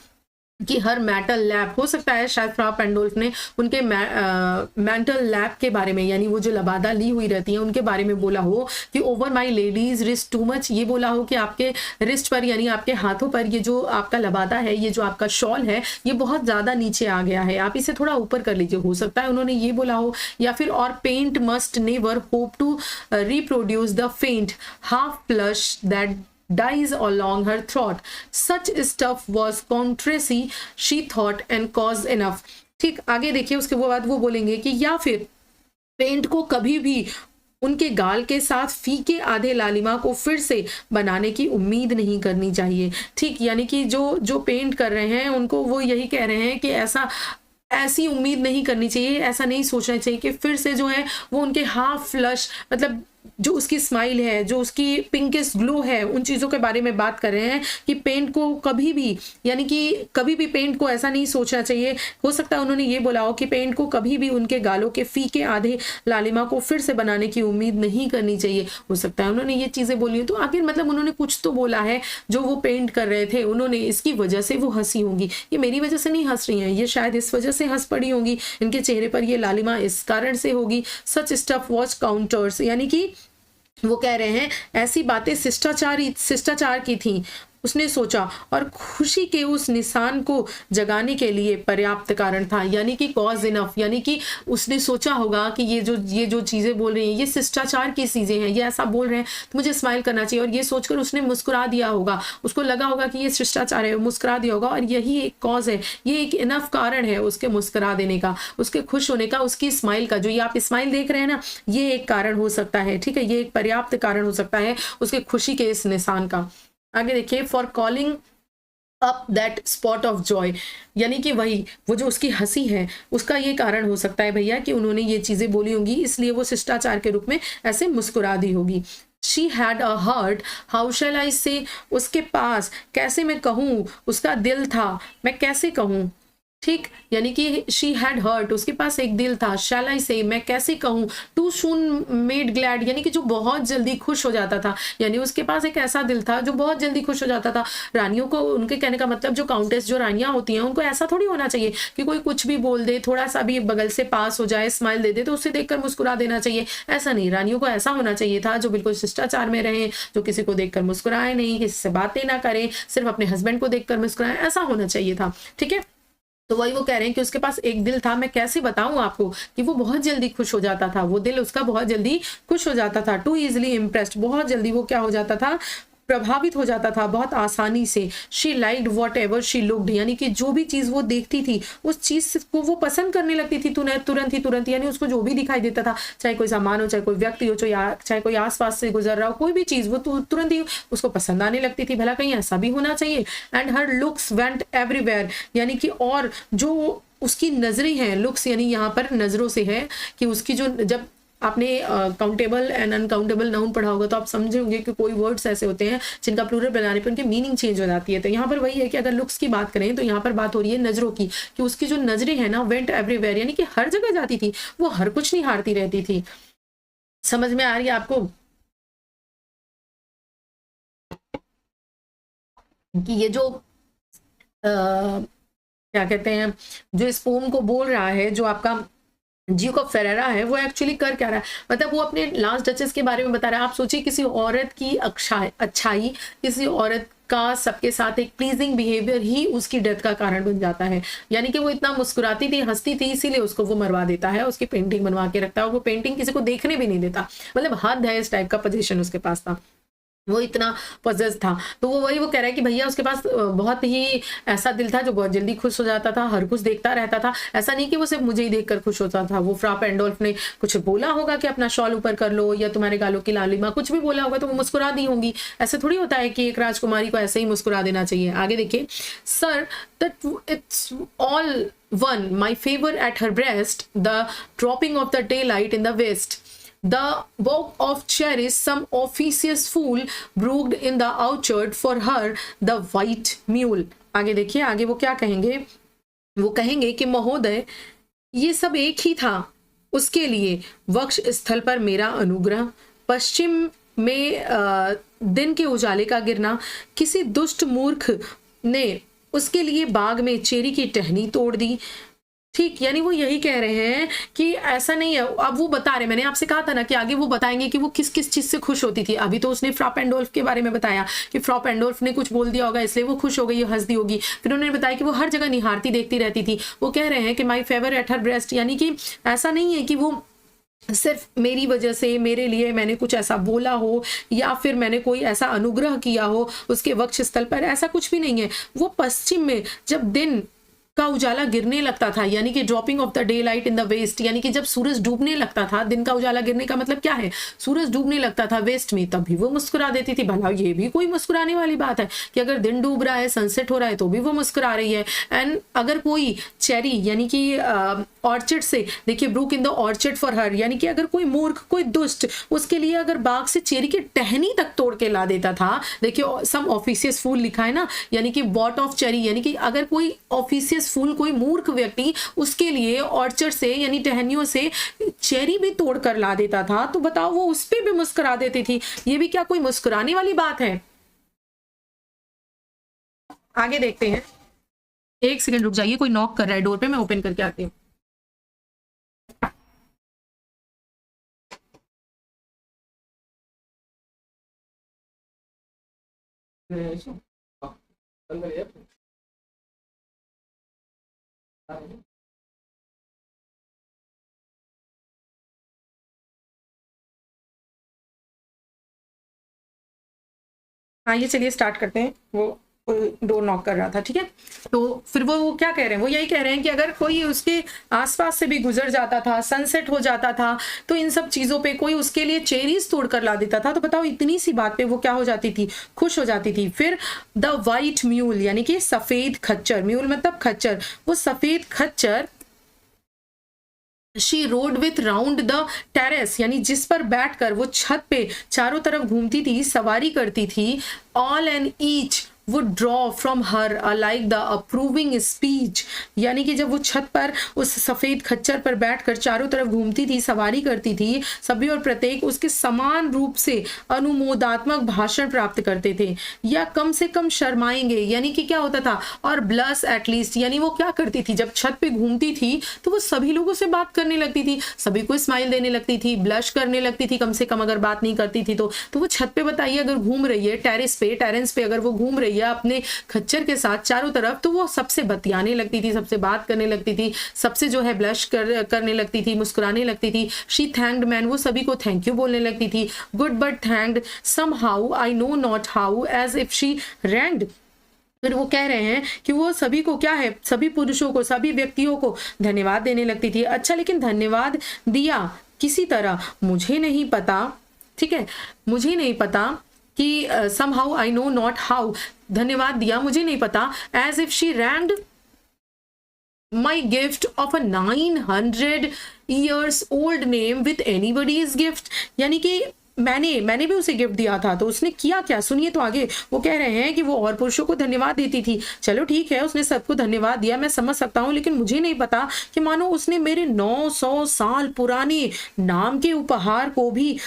कि हर मेटल लैप, हो सकता है शायद फ्रा पेंडोल्फ ने उनके मेंटल लैप के बारे में, यानी वो जो लबादा ली हुई रहती है उनके बारे में बोला हो कि over my ladies wrist too much. ये बोला हो कि आपके रिस्ट पर, यानी आपके हाथों पर ये जो आपका लबादा है, ये जो आपका शॉल है, ये बहुत ज़्यादा नीचे आ गया है, आप इसे थोड़ा ऊपर कर लीजिए। हो सकता है उन्होंने ये बोला हो। या फिर और paint must never hope to reproduce the faint half flush that dies along her throat. Such stuff was contrary, she thought, and cause enough. ठीक, आगे देखिए उसके बाद वो बोलेंगे कि या फिर पेंट को कभी भी उनके गाल के साथ फीके आधे लालिमा को फिर से बनाने की उम्मीद नहीं करनी चाहिए। ठीक, यानी कि जो पेंट कर रहे हैं उनको वो यही कह रहे हैं कि ऐसी उम्मीद नहीं करनी चाहिए, ऐसा नहीं सोचना चाहिए कि फिर से जो है वो उनके हाफ फ्लश, मतलब जो उसकी स्माइल है, जो उसकी पिंकिश ग्लो है, उन चीज़ों के बारे में बात कर रहे हैं कि पेंट को कभी भी, यानी कि कभी भी पेंट को ऐसा नहीं सोचना चाहिए। हो सकता है उन्होंने ये बोला हो कि पेंट को कभी भी उनके गालों के फीके आधे लालिमा को फिर से बनाने की उम्मीद नहीं करनी चाहिए। हो सकता है उन्होंने ये चीज़ें बोली हो, तो आखिर मतलब उन्होंने कुछ तो बोला है जो वो पेंट कर रहे थे, उन्होंने इसकी वजह से वो हंसी होंगी। ये मेरी वजह से नहीं हंस रही हैं, ये शायद इस वजह से हंस पड़ी होंगी, इनके चेहरे पर ये लालिमा इस कारण से होगी। सच स्टफ वॉच काउंटर्स, यानी कि वो कह रहे हैं ऐसी बातें शिष्टाचार की थी, उसने सोचा, और खुशी के उस निशान को जगाने के लिए पर्याप्त कारण था। यानी कि कॉज इनफ, यानी कि उसने सोचा होगा कि ये जो चीज़ें बोल रही हैं ये शिष्टाचार की चीज़ें हैं, ये ऐसा बोल रहे हैं तो मुझे स्माइल करना चाहिए, और ये सोचकर उसने मुस्कुरा दिया होगा। उसको लगा होगा कि ये शिष्टाचार है, मुस्कुरा दिया होगा, और यही एक कॉज है, ये एक इनफ कारण है उसके मुस्कुरा देने का, उसके खुश होने का, उसकी स्माइल का। जो ये आप स्माइल देख रहे हैं ना, ये एक कारण हो सकता है। ठीक है, ये एक पर्याप्त कारण हो सकता है उसके खुशी के इस निशान का। आगे देखिए, for calling up that spot of Joy, यानी कि वो जो उसकी हंसी है उसका ये कारण हो सकता है भैया कि उन्होंने ये चीज़ें बोली होंगी, इसलिए वो शिष्टाचार के रूप में ऐसे मुस्कुरा दी होगी। She had a heart, how shall I say, उसके पास, कैसे मैं कहूँ, उसका दिल था, मैं कैसे कहूँ, ठीक, यानी कि शी हैड हर्ट, उसके पास एक दिल था, शैल आई से, मैं कैसे कहूँ, टू सून मेड ग्लैड, यानी कि जो बहुत जल्दी खुश हो जाता था, यानी उसके पास एक ऐसा दिल था जो बहुत जल्दी खुश हो जाता था। रानियों को, उनके कहने का मतलब जो काउंटेस, जो रानियां होती हैं, उनको ऐसा थोड़ी होना चाहिए कि कोई कुछ भी बोल दे, थोड़ा सा भी बगल से पास हो जाए, स्माइल दे दे तो उसे देखकर मुस्कुरा देना चाहिए। ऐसा नहीं, रानियों को ऐसा होना चाहिए था जो बिल्कुल शिष्टाचार में रहे, जो किसी को देखकर मुस्कुराए नहीं, किसी से बातें ना करें, सिर्फ अपने हस्बैंड को देखकर मुस्कुराए, ऐसा होना चाहिए था। ठीक है, तो वही वो कह रहे हैं कि उसके पास एक दिल था, मैं कैसे बताऊं आपको कि वो बहुत जल्दी खुश हो जाता था, वो दिल उसका बहुत जल्दी खुश हो जाता था। टू इजिली इम्प्रेस्ड, बहुत जल्दी वो क्या हो जाता था, प्रभावित हो जाता था, बहुत आसानी से। She liked what ever she looked, यानी कि जो भी चीज वो देखती थी उस चीज को वो पसंद करने लगती थी तुरंत, यानी उसको जो भी दिखाई देता था, चाहे कोई सामान हो, चाहे कोई व्यक्ति हो, चाहे कोई आसपास से गुजर रहा हो, कोई भी चीज वो तुरंत ही उसको पसंद आने लगती थी। भला कहीं ऐसा भी होना चाहिए। And her looks went everywhere, यानी कि और जो उसकी नजरें हैं, लुक्स यानी यहाँ पर नजरों से है कि उसकी जो, जब आपने काउंटेबल एंड अनकाउंटेबल नाउन पढ़ा होगा तो आप समझे होंगे कि कोई वर्ड्स ऐसे होते हैं जिनका प्लूरल बनाने पर उनकी मीनिंग चेंज हो जाती है। तो यहाँ पर वही है कि अगर लुक्स की बात करें तो यहाँ पर बात हो रही है नजरों की, कि उसकी जो नजरें हैं ना, वेंट एवरीवेयर, यानी कि हर जगह जाती थी, वो हर कुछ निहारती रहती थी। समझ में आ रही है आपको कि ये जो क्या कहते हैं, जो इस पोम को बोल रहा है, जो आपका जियो फेरेरा है, वो एक्चुअली कर क्या रहा है, मतलब वो अपने लास्ट डचेस के बारे में बता रहा है। आप सोचिए किसी औरत की अच्छाई, किसी औरत का सबके साथ एक प्लीजिंग बिहेवियर ही उसकी डेथ का कारण बन जाता है। यानी कि वो इतना मुस्कुराती थी, हंसती थी, इसीलिए उसको वो मरवा देता है, उसकी पेंटिंग बनवा के रखता है, और वो पेंटिंग किसी को देखने भी नहीं देता, मतलब हद है इस टाइप का पोजीशन उसके पास था, वो इतना पजेस था। तो वो वही वो कह रहा है कि भैया उसके पास बहुत ही ऐसा दिल था जो बहुत जल्दी खुश हो जाता था, हर कुछ देखता रहता था। ऐसा नहीं कि वो सिर्फ मुझे ही देखकर खुश होता था। वो फ्रा पेंडोल्फ ने कुछ बोला होगा कि अपना शॉल ऊपर कर लो, या तुम्हारे गालों की लालिमा, कुछ भी बोला होगा तो वो मुस्कुरा दी होंगी। ऐसे थोड़ी होता है कि एक राजकुमारी को ऐसे ही मुस्कुरा देना चाहिए। आगे देखिए, sir that it's all one my favour at her breast, the dropping of the daylight in the west, the walk of cherries, some officious fool brooked in the orchard, for her the white mule। आगे देखिए, आगे वो क्या कहेंगे, वो कहेंगे कि महोदय ये सब एक ही था उसके लिए, वक्ष स्थल पर मेरा अनुग्रह, पश्चिम में दिन के उजाले का गिरना, किसी दुष्ट मूर्ख ने उसके लिए बाग में चेरी की टहनी तोड़ दी। ठीक, यानी वो यही कह रहे हैं कि ऐसा नहीं है। अब वो बता रहे, मैंने आपसे कहा था ना कि आगे वो बताएंगे कि वो किस किस चीज से खुश होती थी। अभी तो उसने फ्रा पेंडोल्फ के बारे में बताया कि फ्रा पेंडोल्फ ने कुछ बोल दिया होगा इसलिए वो खुश हो गई, हंस दी होगी। फिर उन्होंने बताया कि वो हर जगह निहारती देखती रहती थी। वो कह रहे हैं कि माई फेवर एट हर ब्रेस्ट, यानी कि ऐसा नहीं है कि वो सिर्फ मेरी वजह से, मेरे लिए मैंने कुछ ऐसा बोला हो या फिर मैंने कोई ऐसा अनुग्रह किया हो उसके वक्ष स्थल पर, ऐसा कुछ भी नहीं है। वो पश्चिम में जब दिन का उजाला गिरने लगता था, यानी कि dropping of the daylight in the west, यानी कि जब सूरज डूबने लगता था, दिन का उजाला गिरने का मतलब क्या है, सूरज डूबने लगता था वेस्ट में, तभी वो मुस्कुरा देती थी। भला ये भी कोई मुस्कुराने वाली बात है कि अगर दिन डूब रहा है, सनसेट हो रहा है, तो भी वो मुस्कुरा रही है। एंड अगर कोई चेरी यानी कि ऑर्चिड से, देखिए broke in the orchard for her, यानी कि अगर कोई मूर्ख, कोई दुष्ट उसके लिए अगर बाग से चेरी की टहनी तक तोड़ के ला देता था। देखिए सम ऑफिशियस फूल लिखा है ना, यानी कि बॉट ऑफ चेरी, यानी कि अगर कोई ऑफिशियस फूल, कोई मूर्ख व्यक्ति उसके लिए ऑर्चर्ड से यानी टहनियों से चेरी भी तोड़ कर ला देता था, तो बताओ वो उस पे भी मुस्कुरा देती थी। ये भी क्या कोई मुस्कुराने वाली बात है? आगे देखते हैं। एक सेकंड रुक जाइए, कोई नॉक कर रहा है डोर पे, मैं ओपन करके आती हूँ। हाँ, ये चलिए स्टार्ट करते हैं। वो डोर नॉक कर रहा था, ठीक है। तो फिर वो क्या कह रहे हैं, वो यही कह रहे हैं कि अगर कोई उसके आसपास से भी गुजर जाता था, सनसेट हो जाता था, तो इन सब चीजों पे कोई उसके लिए चेरीज तोड़ कर ला देता था, तो बताओ इतनी सी बात पे वो क्या हो जाती थी, खुश हो जाती थी। फिर द वाइट म्यूल, यानी कि सफेद खच्चर, म्यूल मतलब खच्चर, वो सफेद खच्चर, she road with round the terrace, यानी जिस पर बैठकर वो छत पे चारों तरफ घूमती थी, सवारी करती थी। All and each would draw from her like the approving speech, यानी कि जब वो छत पर उस सफेद खच्चर पर बैठकर चारों तरफ घूमती थी, सवारी करती थी, सभी और प्रत्येक उसके समान रूप से अनुमोदात्मक भाषण प्राप्त करते थे या कम से कम शर्माएंगे, यानी कि क्या होता था, और ब्लस एटलीस्ट, यानी वो क्या करती थी जब छत पे घूमती थी तो वो सभी लोगों से बात करने लगती थी, सभी को स्माइल देने लगती थी, ब्लश करने लगती थी कम से कम, अगर बात नहीं करती थी तो वो छत पे बताइए अगर घूम रही है, टेरेस पे अगर वो घूम रही है अपने खच्चर के साथ चारों तरफ, तो वो सबसे बतियाने लगती थी, सबसे बात करने लगती थी, सबसे जो है ब्लश करने लगती थी, मुस्कुराने लगती थी। शी थैंक्ड मैन, वो सभी को थैंक यू बोलने लगती थी। Good but thanked somehow I know not how as if she ranked, फिर वो कह रहे हैं कि वो सभी को क्या है, सभी पुरुषों को, सभी व्यक्तियों को धन्यवाद देने लगती थी। अच्छा, लेकिन धन्यवाद दिया किसी तरह, मुझे नहीं पता, ठीक है, मुझे नहीं पता कि somehow I know not how, धन्यवाद दिया मुझे नहीं पता, as if she ranked my gift of a 900 years old name with anybody's gift, यानी कि मैंने भी उसे गिफ्ट दिया था, तो उसने किया क्या, सुनिए तो आगे। वो कह रहे हैं कि वो और पुरुषों को धन्यवाद देती थी, चलो ठीक है उसने सबको धन्यवाद दिया, मैं समझ सकता हूँ, लेकिन मुझे नहीं पता कि मानो उसने मेरे 900 साल पुराने नाम के उपहार को भी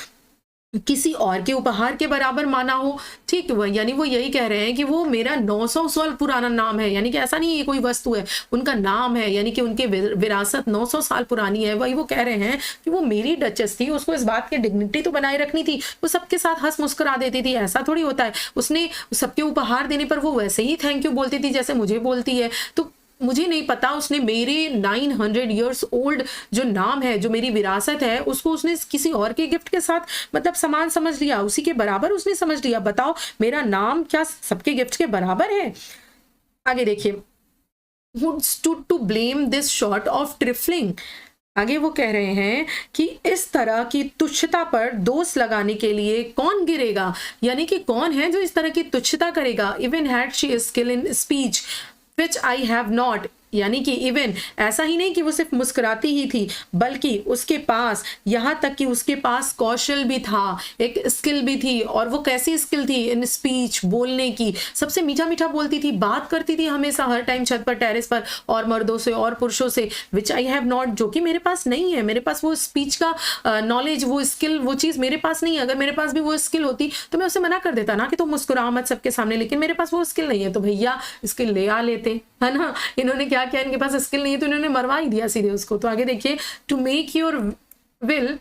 किसी और के उपहार के बराबर माना हो। ठीक, यानी वो यही कह रहे हैं कि वो मेरा 900 साल पुराना नाम है, यानी कि ऐसा नहीं है कोई वस्तु है, उनका नाम है, यानी कि उनके विरासत 900 साल पुरानी है। वही वो कह रहे हैं कि वो मेरी डचेस थी, उसको इस बात की डिग्निटी तो बनाए रखनी थी, वो सबके साथ हंस मुस्कुरा देती थी, ऐसा थोड़ी होता है। उसने सबके उपहार देने पर वो वैसे ही थैंक यू बोलती थी जैसे मुझे बोलती है। तो मुझे नहीं पता उसने मेरे 900 इयर्स ओल्ड जो नाम है, जो मेरी विरासत है, उसको उसने किसी और के गिफ्ट के साथ मतलब समान समझ लिया, उसी के बराबर उसने समझ लिया। बताओ, मेरा नाम क्या सबके गिफ्ट के बराबर है? आगे देखिए, who stood to blame this short of trifling, आगे वो कह रहे हैं कि इस तरह की तुच्छता पर दोष लगाने के लिए कौन गिरेगा, यानी कि कौन है जो इस तरह की तुच्छता करेगा। Even had she skill in speech which I have not, यानी कि इवन ऐसा ही नहीं कि वो सिर्फ मुस्कुराती ही थी, बल्कि उसके पास, यहाँ तक कि उसके पास कौशल भी था, एक स्किल भी थी। और वो कैसी स्किल थी? इन स्पीच, बोलने की, सबसे मीठा मीठा बोलती थी, बात करती थी हमेशा हर टाइम छत पर, टेरेस पर, और मर्दों से और पुरुषों से। विच आई हैव नॉट, जो कि मेरे पास नहीं है, मेरे पास वो स्पीच का नॉलेज, वो स्किल, वो चीज़ मेरे पास नहीं है। अगर मेरे पास भी वो स्किल होती तो मैं उसे मना कर देता ना कि तुम मुस्कुराओ मत सबके सामने, लेकिन मेरे पास वो स्किल नहीं है, तो भैया स्किल ले आ लेते, है ना। इन्होंने क्या किया, इनके पास स्किल नहीं है तो इन्होंने मरवा ही दिया सीधे उसको। तो आगे देखिए, to make your will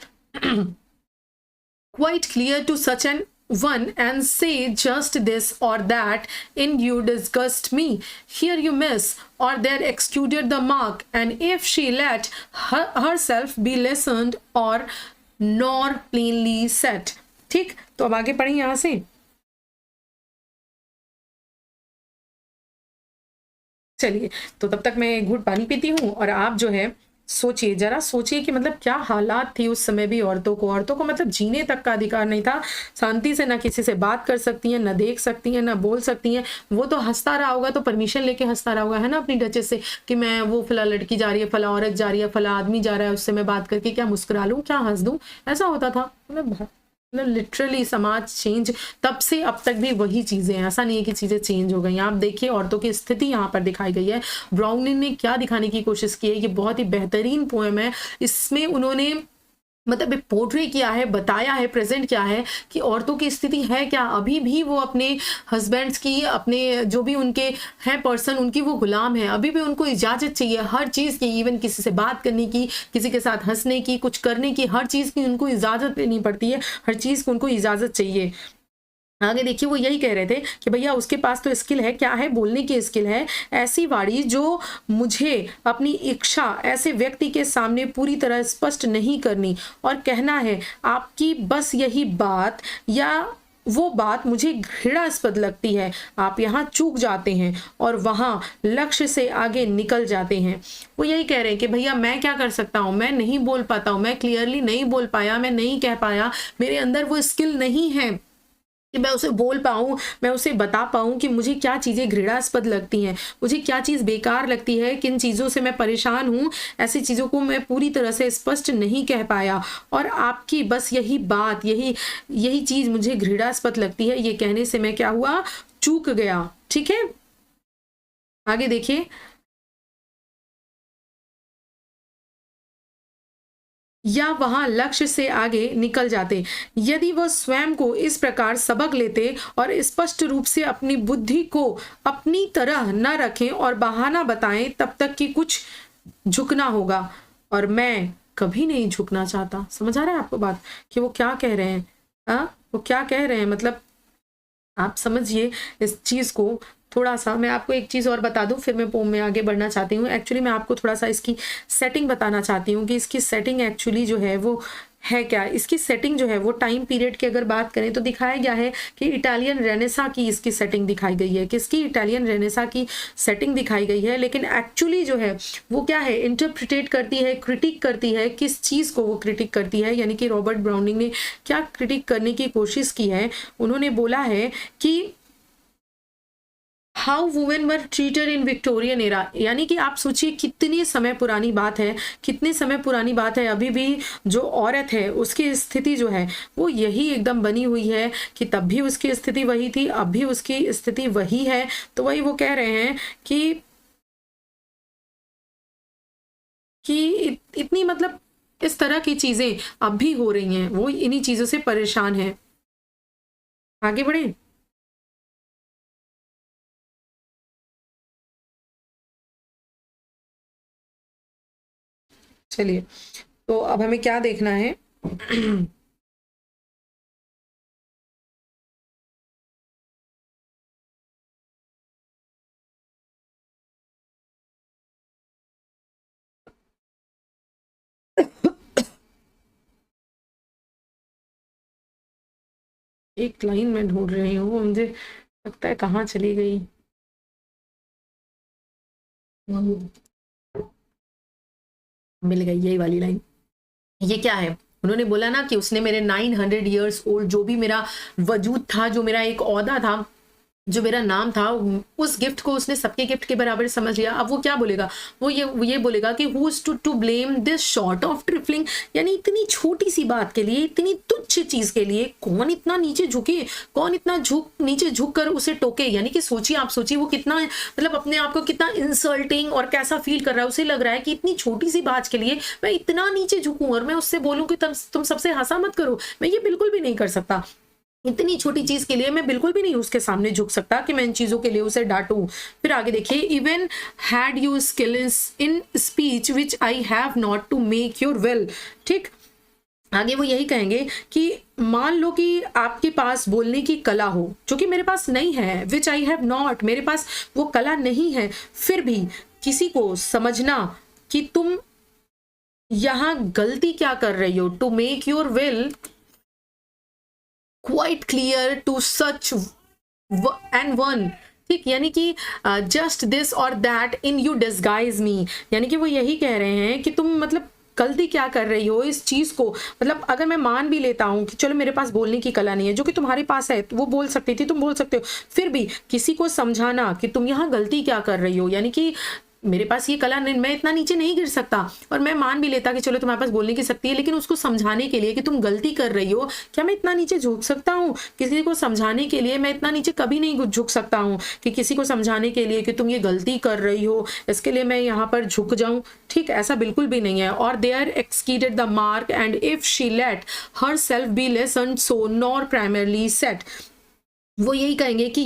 quite clear to such an one and say just this or that in you disgust me, here you miss or there excluded the mark, and if she let herself be listened or nor plainly set। ठीक, तो अब आगे पढ़ें यहां से। चलिए, तो तब तक मैं एक घूंट पानी पीती हूँ और आप जो है सोचिए, जरा सोचिए कि मतलब क्या हालात थी उस समय भी। औरतों को मतलब जीने तक का अधिकार नहीं था, शांति से ना किसी से बात कर सकती हैं, ना देख सकती हैं, ना बोल सकती हैं। वो तो हंसता रहा होगा, तो परमिशन लेके हंसता रहा होगा, है ना, अपनी डचेस से कि मैं, वो फला लड़की जा रही है, फला औरत जा रही है, फला आदमी जा रहा है, उससे मैं बात करके क्या मुस्कुरा लूँ, क्या हंस दूँ, ऐसा होता था। मतलब लिटरली समाज चेंज, तब से अब तक भी वही चीजें हैं, ऐसा नहीं है कि चीजें चेंज हो गई। आप देखिए औरतों की स्थिति यहाँ पर दिखाई गई है। ब्राउनिंग ने क्या दिखाने की कोशिश की है, ये बहुत ही बेहतरीन पोएम है। इसमें उन्होंने मतलब पोर्ट्रे किया है, बताया है, प्रेजेंट किया है कि औरतों की स्थिति है क्या। अभी भी वो अपने हस्बैंड्स की, अपने जो भी उनके हैं पर्सन, उनकी वो गुलाम है। अभी भी उनको इजाज़त चाहिए हर चीज़ की, इवन किसी से बात करने की, किसी के साथ हंसने की, कुछ करने की, हर चीज़ की उनको इजाज़त लेनी पड़ती है, हर चीज़ को उनको इजाज़त चाहिए। आगे देखिए, वो यही कह रहे थे कि भैया उसके पास तो स्किल है, क्या है, बोलने की स्किल है, ऐसी वाणी जो मुझे अपनी इच्छा ऐसे व्यक्ति के सामने पूरी तरह स्पष्ट नहीं करनी और कहना है आपकी बस यही बात या वो बात मुझे घृणास्पद लगती है। आप यहाँ चूक जाते हैं और वहाँ लक्ष्य से आगे निकल जाते हैं। वो यही कह रहे हैं कि भैया मैं क्या कर सकता हूँ, मैं नहीं बोल पाता हूँ, मैं क्लियरली नहीं बोल पाया, मैं नहीं कह पाया, मेरे अंदर वो स्किल नहीं है कि मैं उसे बोल पाऊँ, मैं उसे बता पाऊँ कि मुझे क्या चीज़ें घृणास्पद लगती हैं, मुझे क्या चीज़ बेकार लगती है, किन चीज़ों से मैं परेशान हूँ, ऐसी चीज़ों को मैं पूरी तरह से स्पष्ट नहीं कह पाया और आपकी बस यही बात, यही चीज़ मुझे घृणास्पद लगती है, ये कहने से मैं क्या हुआ, चूक गया। ठीक है, आगे देखिए। या वहां लक्ष्य से आगे निकल जाते। यदि वह स्वयं को इस प्रकार सबक लेते और स्पष्ट रूप से अपनी बुद्धि को अपनी तरह न रखें और बहाना बताएं, तब तक कि कुछ झुकना होगा, और मैं कभी नहीं झुकना चाहता। समझ आ रहा है आपको बात कि वो क्या कह रहे हैं? वो क्या कह रहे हैं, मतलब आप समझिए इस चीज को। थोड़ा सा मैं आपको एक चीज़ और बता दूं, फिर मैं पोम में आगे बढ़ना चाहती हूँ। एक्चुअली मैं आपको थोड़ा सा इसकी सेटिंग बताना चाहती हूँ कि इसकी सेटिंग एक्चुअली जो है वो है क्या। इसकी सेटिंग जो है वो टाइम पीरियड की अगर बात करें तो दिखाया गया है कि इटालियन रेनेसा की इसकी सेटिंग दिखाई गई है। किसकी? इटालियन रेनेसा की सेटिंग दिखाई गई है। लेकिन एक्चुअली जो है वो क्या है, इंटरप्रिटेट करती है, क्रिटिक करती है। किस चीज़ को वो क्रिटिक करती है, यानी कि रॉबर्ट ब्राउनिंग ने क्या क्रिटिक करने की कोशिश की है। उन्होंने बोला है कि how women were treated in Victorian era, यानी कि आप सोचिए कितने समय पुरानी बात है, कितने समय पुरानी बात है। अभी भी जो औरत है उसकी स्थिति जो है वो यही एकदम बनी हुई है कि तब भी उसकी स्थिति वही थी, अब भी उसकी स्थिति वही है। तो वही वो कह रहे हैं कि इतनी मतलब इस तरह की चीजें अब भी हो रही हैं, वो इन्हीं चीजों से परेशान है। आगे बढ़े। चलिए, तो अब हमें क्या देखना है। एक लाइन में ढूंढ रही हूँ, मुझे लगता है कहाँ चली गई। मिल गई, यही वाली लाइन। ये क्या है, उन्होंने बोला ना कि उसने मेरे 900 ईयर्स ओल्ड जो भी मेरा वजूद था, जो मेरा एक औहदा था, जो मेरा नाम था, उस गिफ्ट को उसने सबके गिफ्ट के बराबर समझ लिया। अब वो क्या बोलेगा, वो ये बोलेगा कि who is to blame this short of trifling, यानी इतनी छोटी सी बात के लिए, इतनी तुच्छ चीज के लिए कौन इतना नीचे झुके, कौन इतना नीचे झुक कर उसे टोके। यानी कि सोचिए, आप सोचिए वो कितना मतलब अपने आप को कितना इंसल्टिंग और कैसा फील कर रहा है। उसे लग रहा है कि इतनी छोटी सी बात के लिए मैं इतना नीचे झुकूं और मैं उससे बोलूं कि तुम सबसे हंसा मत करो। मैं ये बिल्कुल भी नहीं कर सकता। इतनी छोटी चीज के लिए मैं बिल्कुल भी नहीं उसके सामने झुक सकता कि मैं इन चीजों के लिए उसे डांटूं। फिर आगे देखिए, even had you skill in speech which I have not to make your will. ठीक, आगे वो यही कहेंगे कि मान लो कि आपके पास बोलने की कला हो, जो कि मेरे पास नहीं है, विच आई हैव नॉट, मेरे पास वो कला नहीं है, फिर भी किसी को समझना कि तुम यहां गलती क्या कर रही हो, to make your will quite clear to such and one. ठीक, यानी कि जस्ट दिस और that in you disguise me, यानी कि वो यही कह रहे हैं कि तुम मतलब गलती क्या कर रही हो इस चीज को। मतलब अगर मैं मान भी लेता हूं कि चलो मेरे पास बोलने की कला नहीं है, जो कि तुम्हारे पास है, वो बोल सकती थी, तुम बोल सकते हो, फिर भी किसी को समझाना कि तुम यहाँ गलती क्या कर रही हो, यानी कि मेरे पास ये कला नहीं, मैं इतना नीचे नहीं गिर सकता। और मैं मान भी लेता कि चलो तुम्हारे पास बोलने की शक्ति है, लेकिन उसको समझाने के लिए कि तुम गलती कर रही हो, क्या मैं इतना नीचे झुक सकता हूँ? किसी को समझाने के लिए मैं इतना नीचे कभी नहीं झुक सकता हूँ कि किसी को समझाने के लिए कि तुम ये गलती कर रही हो, इसके लिए मैं यहाँ पर झुक जाऊं। ठीक, ऐसा बिल्कुल भी नहीं है। और they are exceeded the mark and if she let her self be lesson so nor primarily set. वो यही कहेंगे कि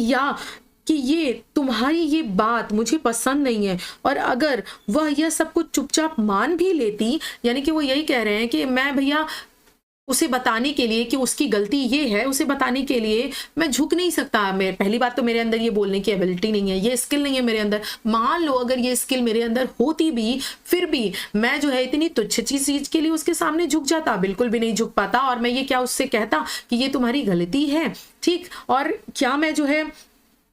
ये तुम्हारी ये बात मुझे पसंद नहीं है, और अगर वह यह सब कुछ चुपचाप मान भी लेती, यानी कि वो यही कह रहे हैं कि मैं भैया उसे बताने के लिए कि उसकी गलती ये है, उसे बताने के लिए मैं झुक नहीं सकता। मैं पहली बात तो मेरे अंदर ये बोलने की एबिलिटी नहीं है, ये स्किल नहीं है मेरे अंदर। मान लो अगर ये स्किल मेरे अंदर होती भी, फिर भी मैं जो है इतनी तुच्छ चीज के लिए उसके सामने झुक जाता, बिल्कुल भी नहीं झुक पाता। और मैं ये क्या उससे कहता कि ये तुम्हारी गलती है। ठीक, और क्या मैं जो है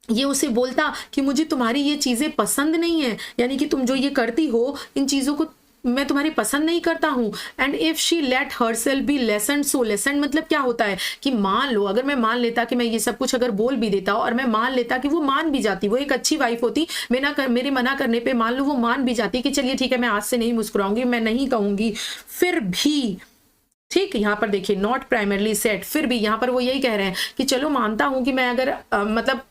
ये उसे बोलता कि मुझे तुम्हारी ये चीजें पसंद नहीं है, यानी कि तुम जो ये करती हो इन चीजों को मैं तुम्हारी पसंद नहीं करता हूँ। And if she let herself be lesson, so lesson मतलब क्या होता है कि मान लो अगर मैं मान लेता कि मैं ये सब कुछ अगर बोल भी देता और मैं मान लेता कि वो मान भी जाती, वो एक अच्छी वाइफ होती, मेरे मना करने पे मान लो वो मान भी जाती कि चलिए ठीक है मैं आज से नहीं मुस्कुराऊंगी, मैं नहीं कहूंगी, फिर भी ठीक। यहाँ पर देखिए नॉट प्राइमरली सेट, फिर भी यहाँ पर वो यही कह रहे हैं कि चलो मानता हूं कि मैं अगर मतलब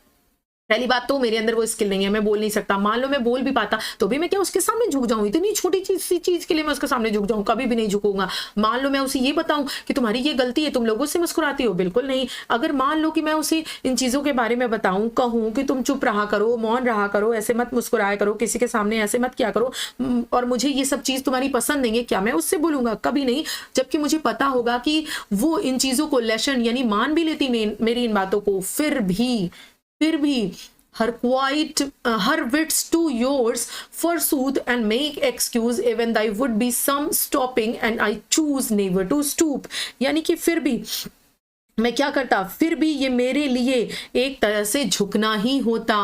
पहली बात तो मेरे अंदर वो स्किल नहीं है, मैं बोल नहीं सकता। मान लो मैं बोल भी पाता तो भी मैं क्या उसके सामने झुक जाऊं? इतनी छोटी चीज के लिए मैं उसके सामने झुक जाऊं? कभी भी नहीं झुकूंगा। मान लो मैं उसे ये बताऊं कि तुम्हारी ये गलती है, तुम लोगों से मुस्कुराती हो, बिल्कुल नहीं। अगर मान लो कि मैं उसे इन चीजों के बारे में बताऊं, कहूं कि तुम चुप रहा करो, मौन रहा करो, ऐसे मत मुस्कुराया करो, किसी के सामने ऐसे मत किया करो, और मुझे ये सब चीज तुम्हारी पसंद नहीं है, क्या मैं उससे बोलूंगा? कभी नहीं। जबकि मुझे पता होगा कि वो इन चीजों को लेसन यानी मान भी लेती मेरी इन बातों को, फिर भी her wits to yours forsooth and make excuse even thy would be some stopping and I choose never to stoop। यानी कि फिर भी मैं क्या करता, फिर भी ये मेरे लिए एक तरह से झुकना ही होता।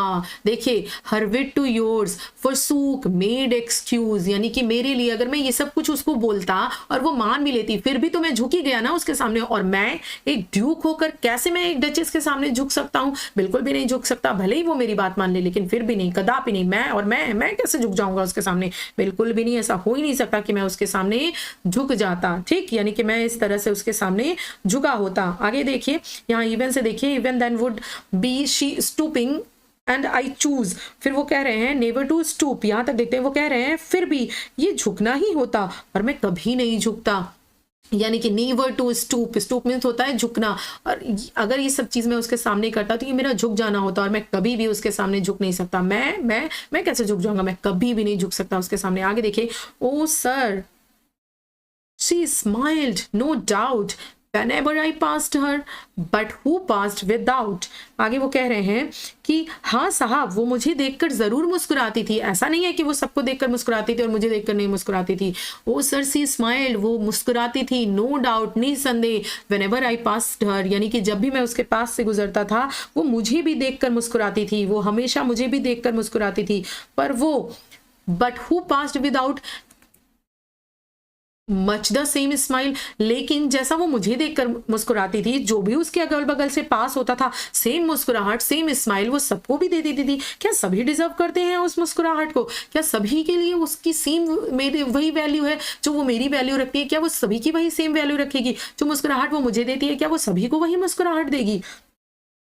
देखिए हर विट टू योर्स फॉरसूक मेड एक्सक्यूज, यानी कि मेरे लिए अगर मैं ये सब कुछ उसको बोलता और वो मान भी लेती, फिर भी तो मैं झुक ही गया ना उसके सामने। और मैं एक ड्यूक होकर कैसे मैं एक डचेस के सामने झुक सकता हूँ? बिल्कुल भी नहीं झुक सकता। भले ही वो मेरी बात मान ले, लेकिन फिर भी नहीं, कदापि नहीं। मैं कैसे झुक जाऊंगा उसके सामने? बिल्कुल भी नहीं, ऐसा हो ही नहीं सकता कि मैं उसके सामने झुक जाता। ठीक, यानी कि मैं इस तरह से उसके सामने झुका होता। आगे देखिए यहाँ इवन से देखिए, even then would be she stooping and I choose, फिर वो कह रहे हैं नेवर टू स्टूप। यहां तक देखते हैं वो कह रहे हैं फिर भी ये झुकना ही होता और मैं कभी नहीं झुकता। यानी कि never to stoop, stoop means होता है झुकना। और अगर ये सब चीज मैं उसके सामने करता तो ये मेरा झुक जाना होता और मैं कभी भी उसके सामने झुक नहीं सकता। मैं कैसे झुक जाऊंगा? मैं कभी भी नहीं झुक सकता उसके सामने। आगे देखिए, oh sir she smiled no doubt whenever I passed her, but who passed without। आगे वो कह रहे हैं कि हाँ साहब वो मुझे देखकर जरूर मुस्कुराती थी, ऐसा नहीं है कि वो सबको देखकर मुस्कुराती थी और मुझे देखकर नहीं मुस्कुराती थी। ओ सर सी स्माइल्ड, वो मुस्कुराती थी, नो डाउट निसंदेह, whenever I passed her, यानी कि जब भी मैं उसके पास से गुजरता था वो मुझे भी देखकर मुस्कुराती थी, वो हमेशा मुझे भी देखकर मुस्कुराती थी। पर वो but who passed without much the same smile, लेकिन जैसा वो मुझे देखकर मुस्कुराती थी, जो भी उसके अगल बगल से पास होता था सेम मुस्कुराहट सेम स्माइल वो सबको भी दे देती थी। क्या सभी डिजर्व करते हैं उस मुस्कुराहट को? क्या सभी के लिए उसकी सेम मेरे वही वैल्यू है जो वो मेरी वैल्यू रखती है? क्या वो सभी की वही सेम वैल्यू रखेगी? जो मुस्कुराहट वो मुझे देती है क्या वो सभी को वही मुस्कुराहट देगी?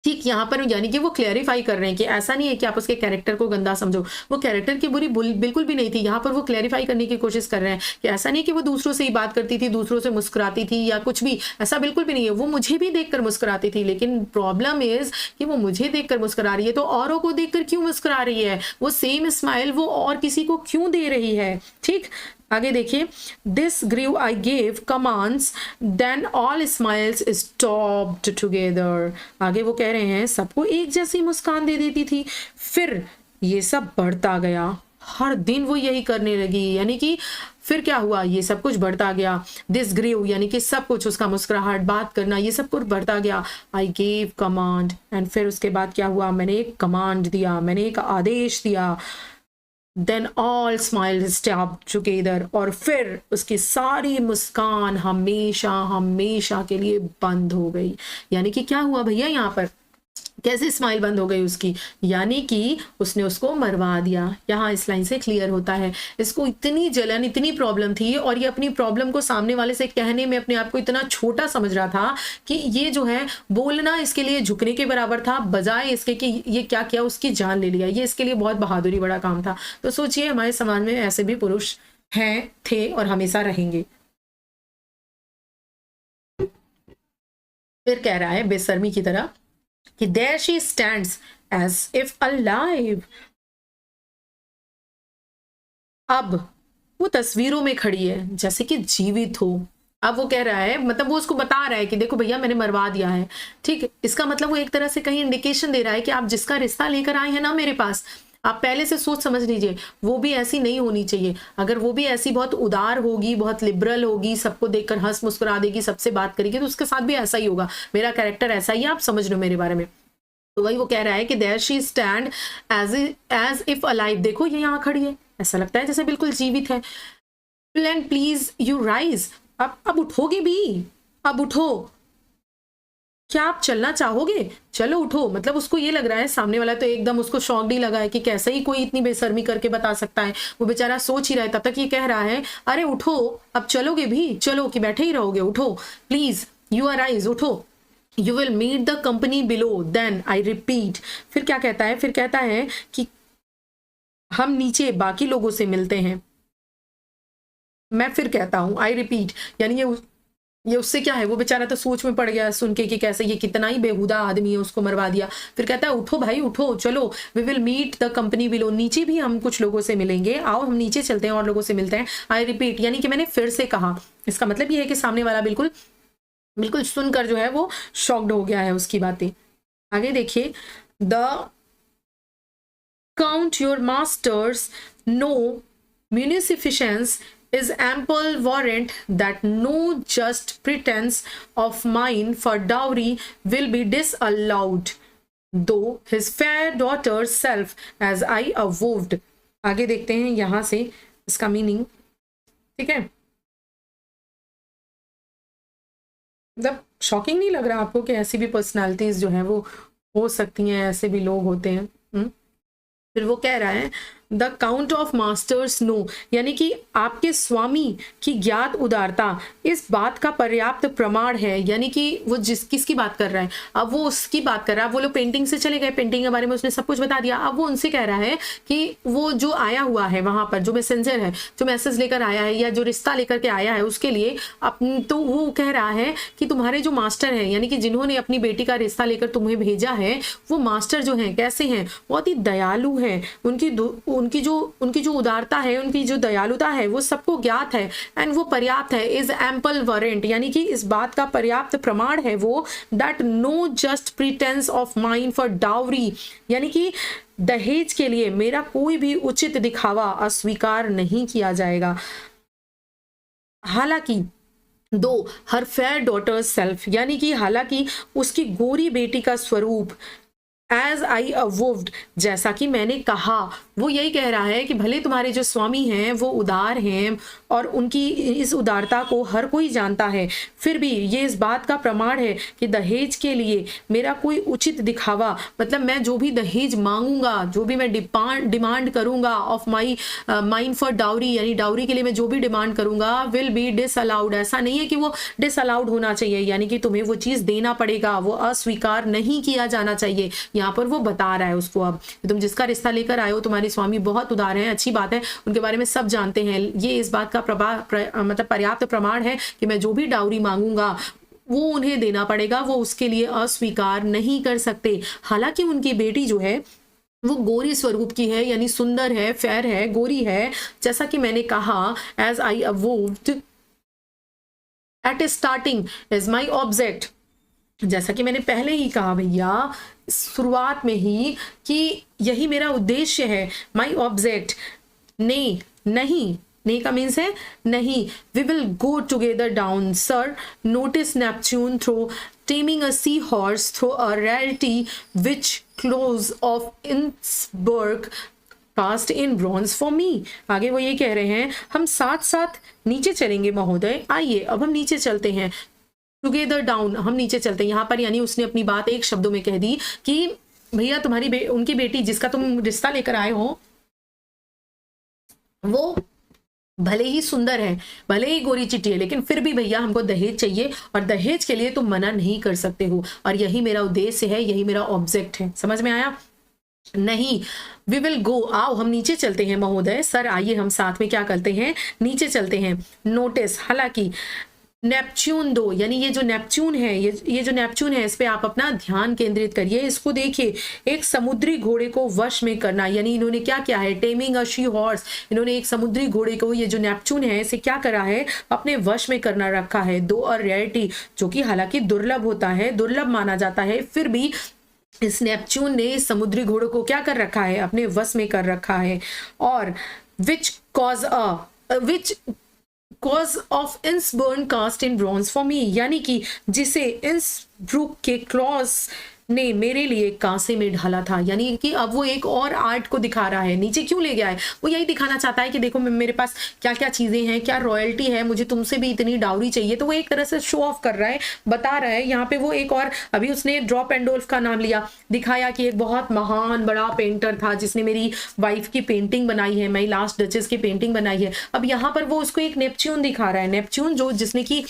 ठीक, यहाँ पर यानी कि वो क्लैरिफाई कर रहे हैं कि ऐसा नहीं है कि आप उसके कैरेक्टर को गंदा समझो, वो कैरेक्टर की बुरी बिल्कुल भी नहीं थी। यहाँ पर वो क्लैरिफाई करने की कोशिश कर रहे हैं कि ऐसा नहीं कि वो दूसरों से ही बात करती थी, दूसरों से मुस्कुराती थी या कुछ भी, ऐसा बिल्कुल भी नहीं है। वो मुझे भी देखकर मुस्कुराती थी, लेकिन प्रॉब्लम इज कि वो मुझे देखकर मुस्कुरा रही है तो औरों को देखकर क्यों मुस्कुरा रही है? वो सेम स्माइल वो और किसी को क्यों दे रही है? ठीक, आगे देखिए, this grew I gave commands then all smiles stopped together. आगे वो कह रहे हैं सबको एक जैसी मुस्कान दे देती थी, फिर ये सब बढ़ता गया। हर दिन वो यही करने लगी, यानी कि फिर क्या हुआ? ये सब कुछ बढ़ता गया। दिस ग्रीव यानी कि सब कुछ, उसका मुस्कुराहट, बात करना, ये सब कुछ बढ़ता गया। आई गेव कमांड एंड फिर उसके बाद क्या हुआ? मैंने एक कमांड दिया, मैंने एक आदेश दिया। Then all smiles stopped together, और फिर उसकी सारी मुस्कान हमेशा हमेशा के लिए बंद हो गई। यानी कि क्या हुआ भैया यहाँ पर? कैसे स्माइल बंद हो गई उसकी? यानी कि उसने उसको मरवा दिया। यहाँ इस लाइन से क्लियर होता है। इसको इतनी जलन, इतनी प्रॉब्लम थी और ये अपनी प्रॉब्लम को सामने वाले से कहने में अपने आप को इतना छोटा समझ रहा था कि ये जो है बोलना इसके लिए झुकने के बराबर था, बजाय इसके कि ये क्या किया, उसकी जान ले लिया। ये इसके लिए बहुत बहादुरी बड़ा काम था। तो सोचिए हमारे समाज में ऐसे भी पुरुष हैं, थे और हमेशा रहेंगे। फिर कह रहा है बेशर्मी की तरह कि there she stands as if alive। अब वो तस्वीरों में खड़ी है जैसे कि जीवित हो। अब वो कह रहा है, मतलब वो उसको बता रहा है कि देखो भैया मैंने मरवा दिया है। ठीक, इसका मतलब वो एक तरह से कहीं इंडिकेशन दे रहा है कि आप जिसका रिश्ता लेकर आए हैं ना मेरे पास, आप पहले से सोच समझ लीजिए वो भी ऐसी नहीं होनी चाहिए। अगर वो भी ऐसी बहुत उदार होगी, बहुत लिबरल होगी, सबको देखकर हंस मुस्कुरा देगी, सबसे बात करेगी, तो उसके साथ भी ऐसा ही होगा। मेरा कैरेक्टर ऐसा ही है, आप समझ लो मेरे बारे में। तो वही वो कह रहा है कि there she stand as if alive. देखो ये यहाँ खड़ी है, ऐसा लगता है जैसे बिल्कुल जीवित है। एंड प्लीज यू राइज, अब उठोगे भी, अब उठो, क्या आप चलना चाहोगे, चलो उठो। मतलब उसको ये लग रहा है, सामने वाला तो एकदम उसको शॉक ही लगा है कि कैसे ही कोई इतनी बेशर्मी करके बता सकता है। वो बेचारा सोच ही रहा है, तब तक ये कह रहा है अरे उठो, अब चलोगे भी, चलो कि बैठे ही रहोगे, उठो प्लीज यू आर राइज, उठो, you will meet the company below, then I repeat. फिर क्या कहता है, फिर कहता है कि हम नीचे बाकी लोगों से मिलते हैं। मैं फिर कहता हूं, आई रिपीट, यानी ये उससे क्या है, वो बेचारा तो सोच में पड़ गया सुन के कि कैसे ये कितना ही बेहुदा आदमी है, उसको मरवा दिया। फिर कहता है उठो भाई उठो, चलो, we will meet the company below, नीचे भी हम कुछ लोगों से मिलेंगे, आओ हम नीचे चलते हैं और लोगों से मिलते हैं। आई रिपीट, यानी कि मैंने फिर से कहा। इसका मतलब ये है कि सामने वाला बिल्कुल बिल्कुल सुनकर जो है वो शॉक्ड हो गया है उसकी बातें। आगे देखिए, the count your masters no munificence is ample warrant that no just pretense of mine for dowry will be disallowed, though his fair daughter's self as I avowed। आगे देखते हैं यहां से इसका मीनिंग, ठीक है। मतलब शॉकिंग नहीं लग रहा आपको कि ऐसी भी पर्सनालिटीज जो है वो हो सकती हैं, ऐसे भी लोग होते हैं। फिर वो कह रहा है the count of masters no, यानी कि आपके स्वामी की ज्ञात उदारता इस बात का पर्याप्त प्रमाण है। यानी कि वो किसकी बात कर रहा है, अब वो उसकी बात कर रहा है। वो लोग पेंटिंग से चले गए, पेंटिंग के बारे में उसने सब कुछ बता दिया। अब वो उनसे कह रहा है कि वो जो आया हुआ है वहां पर, जो मैसेंजर है, जो मैसेज लेकर आया है या जो रिश्ता लेकर के आया है, उसके लिए तो वो कह रहा है कि तुम्हारे जो मास्टर हैं, यानी कि जिन्होंने अपनी बेटी का रिश्ता लेकर तुम्हें भेजा है, वो मास्टर जो हैं कैसे हैं, बहुत ही दयालु हैं। उनकी जो उदारता है, उनकी जो दयालुता है, वो सबको ज्ञात है, एंड वो पर्याप्त है। इज एम्पल वारंट, यानी कि इस बात का पर्याप्त प्रमाण है वो, that know just प्रीटेंस of mine for dowry, यानी कि दहेज के लिए मेरा कोई भी उचित दिखावा अस्वीकार नहीं किया जाएगा। हालांकि दो हर फेयर डॉटर सेल्फ, यानी कि हालांकि उसकी गोरी बेटी का स्वरूप एज आई अवोव्ड, जैसा कि मैंने कहा, वो यही कह रहा है कि भले तुम्हारे जो स्वामी हैं वो उदार हैं और उनकी इस उदारता को हर कोई जानता है, फिर भी ये इस बात का प्रमाण है कि दहेज के लिए मेरा कोई उचित दिखावा, मतलब मैं जो भी दहेज मांगूंगा, जो भी मैं डिमांड करूंगा ऑफ माइन फॉर डाउरी, यानी डाउरी के लिए मैं जो भी डिमांड करूंगा, विल बी डिसअलाउड। ऐसा नहीं है कि वो डिसअलाउड होना चाहिए, यानी कि तुम्हें वो चीज देना पड़ेगा, वो अस्वीकार नहीं किया जाना चाहिए। यहाँ पर वो बता रहा है उसको, अब तुम जिसका रिश्ता लेकर आए हो, तुम्हारे स्वामी बहुत उदार हैं, अच्छी बात है, उनके बारे में सब जानते हैं, ये इस बात का मतलब पर्याप्त प्रमाण है कि मैं जो भी डाउरी मांगूंगा वो उन्हें देना पड़ेगा, वो उसके लिए अस्वीकार नहीं कर सकते। हालांकि उनकी बेटी जो है वो गोरी स्वरूप की है, यानी सुंदर है, फेयर है, गोरी है, जैसा कि मैंने कहा, as I avowed at starting is my object, जैसा कि मैंने पहले ही कहा भैया शुरुआत में ही कि यही मेरा उद्देश्य है। माई ऑब्जेक्ट, नहीं का मीन्स है नहीं। We will go together down sir, notice Neptune throw taming a seahorse through a rarity which close of Innsbruck cast in bronze for me। आगे वो ये कह रहे हैं हम साथ साथ नीचे चलेंगे महोदय, आइए अब हम नीचे चलते हैं। टुगेदर डाउन, हम नीचे चलते हैं। यहाँ पर यानी उसने अपनी बात एक शब्दों में कह दी कि भैया तुम्हारी उनकी बेटी जिसका तुम रिश्ता लेकर आए हो वो भले ही सुंदर है, भले ही गोरी चिट्टी है, लेकिन फिर भी भैया हमको दहेज चाहिए और दहेज के लिए तुम मना नहीं कर सकते हो, और यही मेरा उद्देश्य है, यही मेरा ऑब्जेक्ट है। समझ में आया? नहीं, वी विल गो, आओ हम नीचे चलते हैं महोदय, सर आइए हम साथ में क्या करते हैं, नीचे चलते हैं। नोटिस, हालांकि नेपच्यून दो, यानी ये जो नेपच्यून है, ये जो नेपच्यून है, इस पे आप अपना ध्यान केंद्रित करिए, इसको देखिए। एक समुद्री घोड़े को वश में करना, यानी इन्होंने क्या किया है, टेमिंग अ शी हॉर्स, इन्होंने एक समुद्री घोड़े को, ये जो नेपच्यून है, इसे क्या करा है, अपने वश में करना रखा है। दो और रेयरिटी, जो कि हालांकि दुर्लभ होता है, दुर्लभ माना जाता है, फिर भी इस नेपच्यून ने समुद्री घोड़े को क्या कर रखा है, अपने वश में कर रखा है। और which cause of Innsbruck cast in bronze for me, यानी कि जिसे इंसब्रुक के क्लॉज ने मेरे लिए कांसे में ढाला था, यानी कि अब वो एक और आर्ट को दिखा रहा है। नीचे क्यों ले गया है? वो यही दिखाना चाहता है कि देखो मेरे पास क्या क्या चीजें हैं, क्या रॉयल्टी है, मुझे तुमसे भी इतनी डाउरी चाहिए। तो वो एक तरह से शो ऑफ कर रहा है, बता रहा है। यहाँ पे वो एक और अभी उसने ड्रॉप एंडोल्फ का नाम लिया, दिखाया कि एक बहुत महान बड़ा पेंटर था जिसने मेरी वाइफ की पेंटिंग बनाई है, मेरी लास्ट डचेस की पेंटिंग बनाई है। अब यहाँ पर वो उसको एक नेपच्यून दिखा रहा है, नेपच्यून जो जिसने की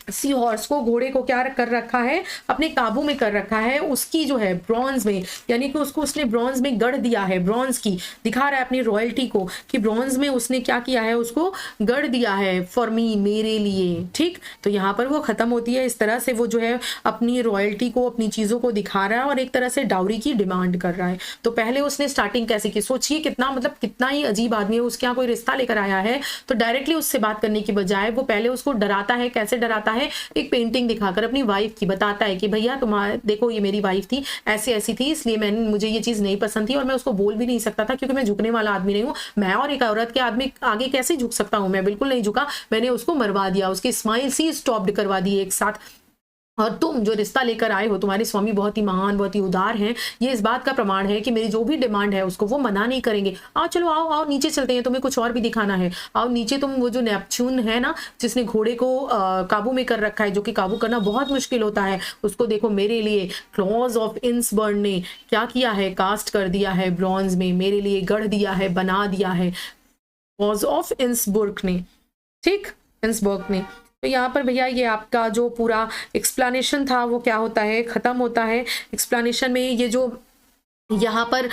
सी हॉर्स को, घोड़े को क्या कर रखा है, अपने काबू में कर रखा है, उसकी जो है ब्रॉन्ज में, यानी कि उसको उसने ब्रॉन्ज में गढ़ दिया है। ब्रॉन्ज की दिखा रहा है अपनी रॉयल्टी को कि ब्रॉन्ज में उसने क्या किया है, उसको गढ़ दिया है फॉर मी, मेरे लिए। ठीक, तो यहाँ पर वो खत्म होती है। इस तरह से वो जो है अपनी रॉयल्टी को, अपनी चीजों को दिखा रहा है और एक तरह से डाउरी की डिमांड कर रहा है। तो पहले उसने स्टार्टिंग कैसे की, सोचिए कितना मतलब कितना ही अजीब आदमी है। उसके यहाँ कोई रिश्ता लेकर आया है तो डायरेक्टली उससे बात करने की बजाय वो पहले उसको डराता है। कैसे डराता है? एक पेंटिंग दिखाकर अपनी वाइफ की, बताता है कि भैया तुम्हारे देखो ये मेरी वाइफ थी, ऐसी ऐसी थी, इसलिए मैंने, मुझे ये चीज नहीं पसंद थी और मैं उसको बोल भी नहीं सकता था क्योंकि मैं झुकने वाला आदमी नहीं हूँ। मैं और एक औरत के आदमी आगे कैसे झुक सकता हूँ? मैं बिल्कुल नहीं झुका, मैंने उसको मरवा दिया, उसकी स्माइल सी स्टॉप्ड करवा दी एक साथ। और तुम जो रिश्ता लेकर आए हो, तुम्हारे स्वामी बहुत ही महान, बहुत ही उदार हैं, ये इस बात का प्रमाण है कि मेरी जो भी डिमांड है उसको वो मना नहीं करेंगे। आओ चलो आओ आओ नीचे चलते हैं, तुम्हें कुछ और भी दिखाना है, आओ नीचे। तुम वो जो नेपच्यून है ना, जिसने घोड़े को काबू में कर रखा है, जो कि काबू करना बहुत मुश्किल होता है, उसको देखो मेरे लिए क्लॉज ऑफ इंसबर्न ने क्या किया है, कास्ट कर दिया है ब्रॉन्ज में, मेरे लिए गढ़ दिया है, बना दिया है, क्लॉज ऑफ इंसबर्ग ने। ठीक, इंसबर्ग ने। तो यहाँ पर भैया ये आपका जो पूरा एक्सप्लेनेशन था वो क्या होता है, खत्म होता है। एक्सप्लेनेशन में ये जो यहाँ पर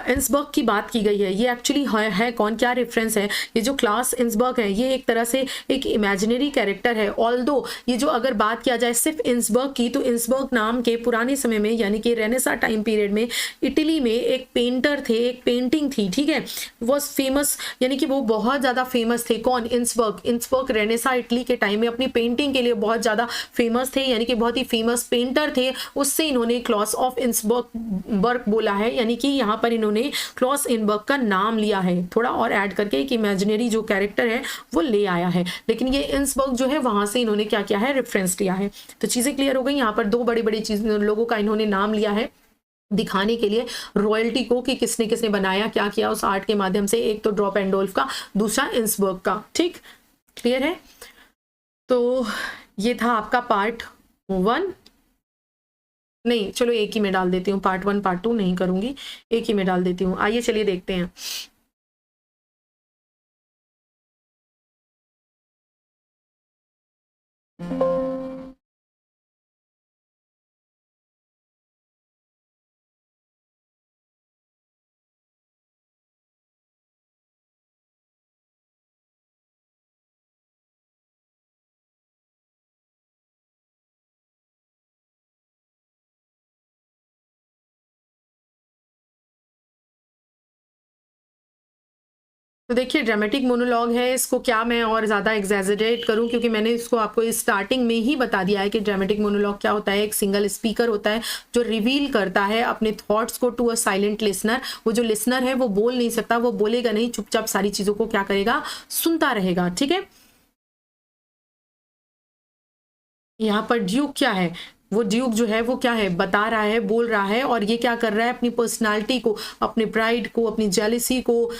इंसबर्ग की बात की गई है, ये एक्चुअली है कौन, क्या रेफरेंस है? ये जो क्लास इंसबर्ग है ये एक तरह से एक इमेजिनरी कैरेक्टर है। ऑल्दो ये जो अगर बात किया जाए सिर्फ इंसबर्ग की, तो इंसबर्ग नाम के पुराने समय में यानी कि रेनेसा टाइम पीरियड में इटली में एक पेंटर थे, एक पेंटिंग थी, ठीक है, वॉज फेमस, यानी कि वो बहुत ज़्यादा फेमस थे। कौन? इंसबर्ग। इंसबर्ग रेनेसा इटली के टाइम में अपनी पेंटिंग के लिए बहुत ज़्यादा फेमस थे, यानी कि बहुत ही फेमस पेंटर थे। उससे इन्होंने क्लॉस ऑफ इंसबर्ग बोला है, यानी कि यहाँ पर इन्होंने क्लॉस इनबर्ग का नाम लिया है, थोड़ा और ऐड करके एक इमेजिनरी जो कैरेक्टर है वो ले आया है। लेकिन ये इंसबर्ग जो है वहां से इन्होंने क्या किया है, रेफरेंस लिया है। तो चीजें क्लियर हो गई। यहाँ पर दो बड़ी बड़ी चीज लोगों का इन्होंने नाम लिया है दिखाने के लिए, रॉयल्टी को कि किसने किसने बनाया, क्या किया उस आर्ट के माध्यम से। एक तो ड्रॉप एंडोल्फ का, दूसरा इंसबर्ग का। ठीक, क्लियर है? तो ये था आपका पार्ट 1। नहीं चलो एक ही में डाल देती हूँ, पार्ट 1 पार्ट 2 नहीं करूंगी, एक ही में डाल देती हूँ। आइए चलिए देखते हैं। तो देखिए ड्रामेटिक मोनोलॉग है, इसको क्या मैं और ज़्यादा एग्जैजरेट करूं, क्योंकि मैंने इसको आपको स्टार्टिंग में ही बता दिया है कि ड्रामेटिक मोनोलॉग क्या होता है। एक सिंगल स्पीकर होता है जो रिवील करता है अपने थॉट्स को टू अ साइलेंट लिसनर। वो जो लिसनर है वो बोल नहीं सकता, वो बोलेगा नहीं, चुपचाप सारी चीज़ों को क्या करेगा, सुनता रहेगा। ठीक है, यहाँ पर ड्यूक क्या है, वो ड्यूक जो है वो क्या है, बता रहा है, बोल रहा है, और ये क्या कर रहा है, अपनी पर्सनालिटी को, अपने प्राइड को, अपनी जेलिसी को,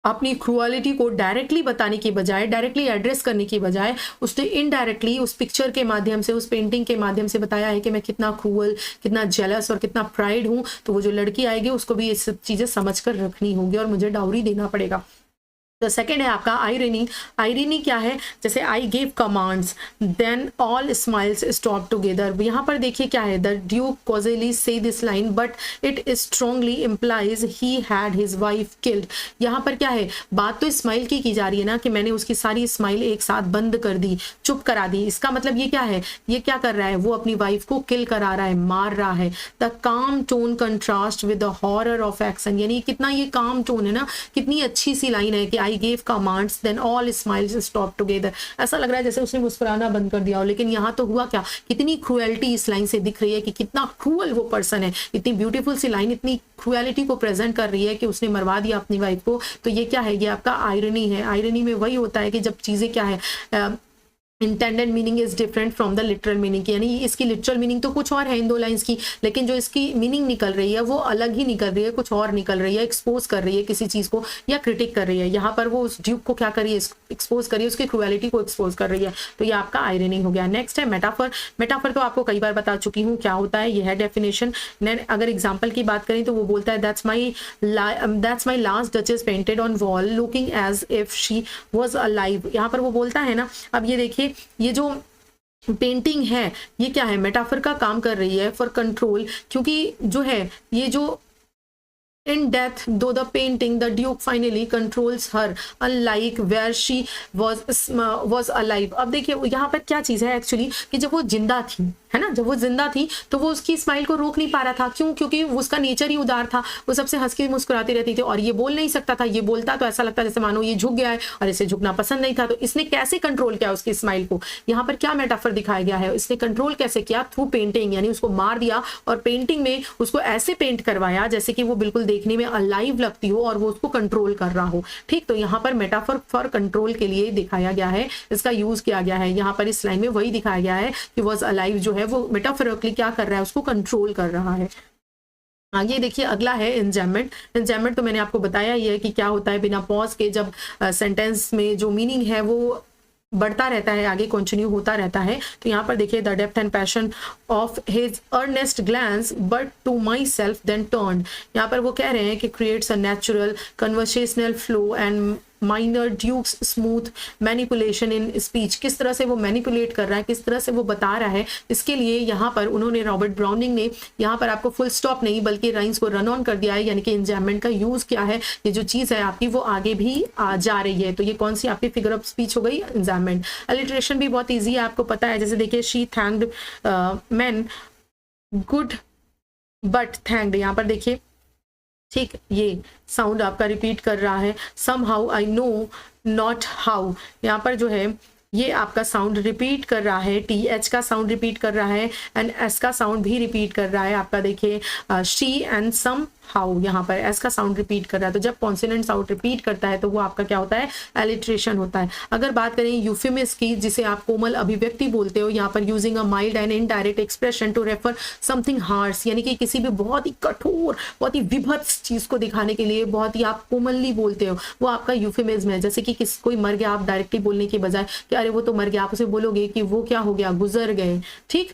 अपनी क्रूअलिटी को डायरेक्टली बताने की बजाय, डायरेक्टली एड्रेस करने की बजाय, उसने इनडायरेक्टली उस पिक्चर के माध्यम से, उस पेंटिंग के माध्यम से बताया है कि मैं कितना क्रूअल, कितना जेलस और कितना प्राइड हूँ। तो वो जो लड़की आएगी उसको भी ये सब चीज़ें समझ कर रखनी होंगी और मुझे डाउरी देना पड़ेगा। तो सेकेंड है आपका आयरनी। आयरनी क्या है, जैसे I give commands then all smiles stop together. यहाँ पर देखिए क्या है, the duke casually say this line but it strongly implies he had his wife killed. यहाँ पर क्या है, बात तो स्माइल की जा रही है ना, कि मैंने उसकी सारी स्माइल एक साथ बंद कर दी, चुप करा दी। इसका मतलब ये क्या है, ये क्या कर रहा है, वो अपनी वाइफ को किल करा रहा है, मार रहा है। द काम tone contrast with the horror of action, यानी कितना ये काम टोन है ना, कितनी अच्छी सी लाइन है कि आई gave commands then all smiles stopped together। ऐसा लग रहा है जैसे उसने मुस्कुराना बंद कर दिया हो, लेकिन यहाँ तो हुआ क्या, कितनी क्रूएलिटी इस लाइन से दिख रही है कि कितना क्रूअल वो पर्सन है। इतनी ब्यूटीफुल सी लाइन इतनी क्रूएलिटी को प्रेजेंट कर रही है कि उसने मरवा दिया अपनी वाइफ को। तो ये क्या है, ये आपका आयरनी है। आयरनी में वही होता है कि जब चीजें क्या है intended meaning is different from the literal meaning, यानी इसकी लिटरल मीनिंग तो कुछ और है इन दो लाइंस की, लेकिन जो इसकी मीनिंग निकल रही है वो अलग ही निकल रही है, कुछ और निकल रही है, एक्सपोज कर रही है किसी चीज को या क्रिटिक कर रही है। यहाँ पर वो उस ड्यूक को क्या कर रही है, एक्सपोज कर रही है, उसकी क्रुएलिटी को एक्सपोज कर रही है। तो ये आपका आयरनी हो गया। नेक्स्ट है मेटाफर। मेटाफर तो आपको कई बार बता चुकी हूँ क्या होता है, यह है डेफिनेशन। अगर एग्जाम्पल की बात करें तो वो बोलता है that's my last duchess painted on wall looking as if she was alive. यहाँ पर वो बोलता है ना, अब ये देखिए ये जो पेंटिंग है ये क्या है, मेटाफर का काम कर रही है फॉर कंट्रोल, क्योंकि जो है ये जो in death though the painting the duke finally controls her unlike where she was alive। अब देखिए यहाँ पर क्या चीज है एक्चुअली कि जब वो जिंदा थी, है ना, जब वो जिंदा थी तो वो उसकी स्माइल को रोक नहीं पा रहा था। क्यों? क्योंकि उसका नेचर ही उदार था, वो सबसे हंस के मुस्कुराती रहती थी और ये बोल नहीं सकता था। ये बोलता तो ऐसा लगता जैसे मानो ये झुक गया है और इसे झुकना पसंद नहीं था। तो इसने कैसे कंट्रोल किया उसकी स्माइल को, यहाँ पर क्या मेटाफर दिखाया गया है, इसने कंट्रोल कैसे किया, थ्रू पेंटिंग, यानी उसको मार दिया और पेंटिंग में उसको ऐसे पेंट करवाया जैसे कि वो बिल्कुल देखने में अलाइव लगती हो और वो उसको कंट्रोल कर रहा हो। ठीक, तो यहाँ पर मेटाफर फॉर कंट्रोल के लिए दिखाया गया है, इसका यूज किया गया है। यहाँ पर इस लाइन में वही दिखाया गया है कि वॉज अलाइव जो है वो मेटाफोरिकली क्या कर रहा है, उसको कंट्रोल कर रहा है। आगे देखिए अगला है इंजैममेंट। इंजैममेंट तो मैंने आपको बताया ही है कि क्या होता है, बिना पॉज के जब सेंटेंस में जो मीनिंग है वो बढ़ता रहता है, आगे कंटिन्यू होता रहता है। तो यहाँ पर देखिए the depth and passion of his earnest glance but to myself then turn. यहाँ पर वो कह रहे हैं कि creates a natural conversational flow and minor duke's smooth manipulation in speech. किस तरह से वो मैनिपुलेट कर रहा है, किस तरह से वो बता रहा है, इसके लिए यहाँ पर उन्होंने, रॉबर्ट ब्राउनिंग ने यहाँ पर आपको फुल स्टॉप नहीं बल्कि राइम्स को रन ऑन कर दिया है, यानी कि इंजैममेंट का यूज किया है। ये जो चीज है आपकी वो आगे भी जा रही है। तो ये कौन सी आपकी फिगर ऑफ स्पीच हो गई, इंजैममेंट। अलिटरेशन भी बहुत ईजी है, आपको पता है। जैसे देखिए she thanked man good but thanked, यहाँ पर देखिए ठीक, ये साउंड आपका रिपीट कर रहा है। Somehow I know not how, यहाँ पर जो है ये आपका साउंड रिपीट कर रहा है, टी एच का साउंड रिपीट कर रहा है एंड एस का साउंड भी रिपीट कर रहा है आपका। देखिए शी एंड सम हाउ, यहाँ पर एस का साउंड रिपीट कर रहा है। तो जब कॉन्सोनेंट साउंड रिपीट करता है तो वो आपका क्या होता है, एलिट्रेशन होता है। अगर बात करें यूफेमिस की, जिसे आप कोमल अभिव्यक्ति बोलते हो, यहाँ पर using a mild and indirect expression to refer something harsh, यानी कि किसी भी बहुत ही कठोर, बहुत ही विभत्स चीज को दिखाने के लिए बहुत ही आप कोमलली बोलते हो, वो आपका यूफेमिज्म है। जैसे कि कोई मर गया, आप डायरेक्टली बोलने के बजाय कि अरे वो तो मर गया, आप उसे बोलोगे कि वो क्या हो गया, गुजर गए। ठीक,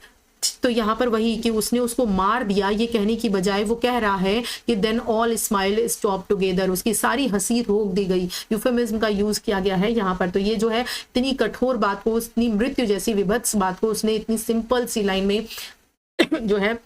तो यहाँ पर वही कि उसने उसको मार दिया, ये कहने की बजाय वो कह रहा है कि then all smile stop together, उसकी सारी हंसी रोक दी गई। यूफेमिज्म का यूज किया गया है यहाँ पर। तो ये जो है इतनी कठोर बात को, इतनी मृत्यु जैसी विभत्स बात को उसने इतनी सिंपल सी लाइन में जो है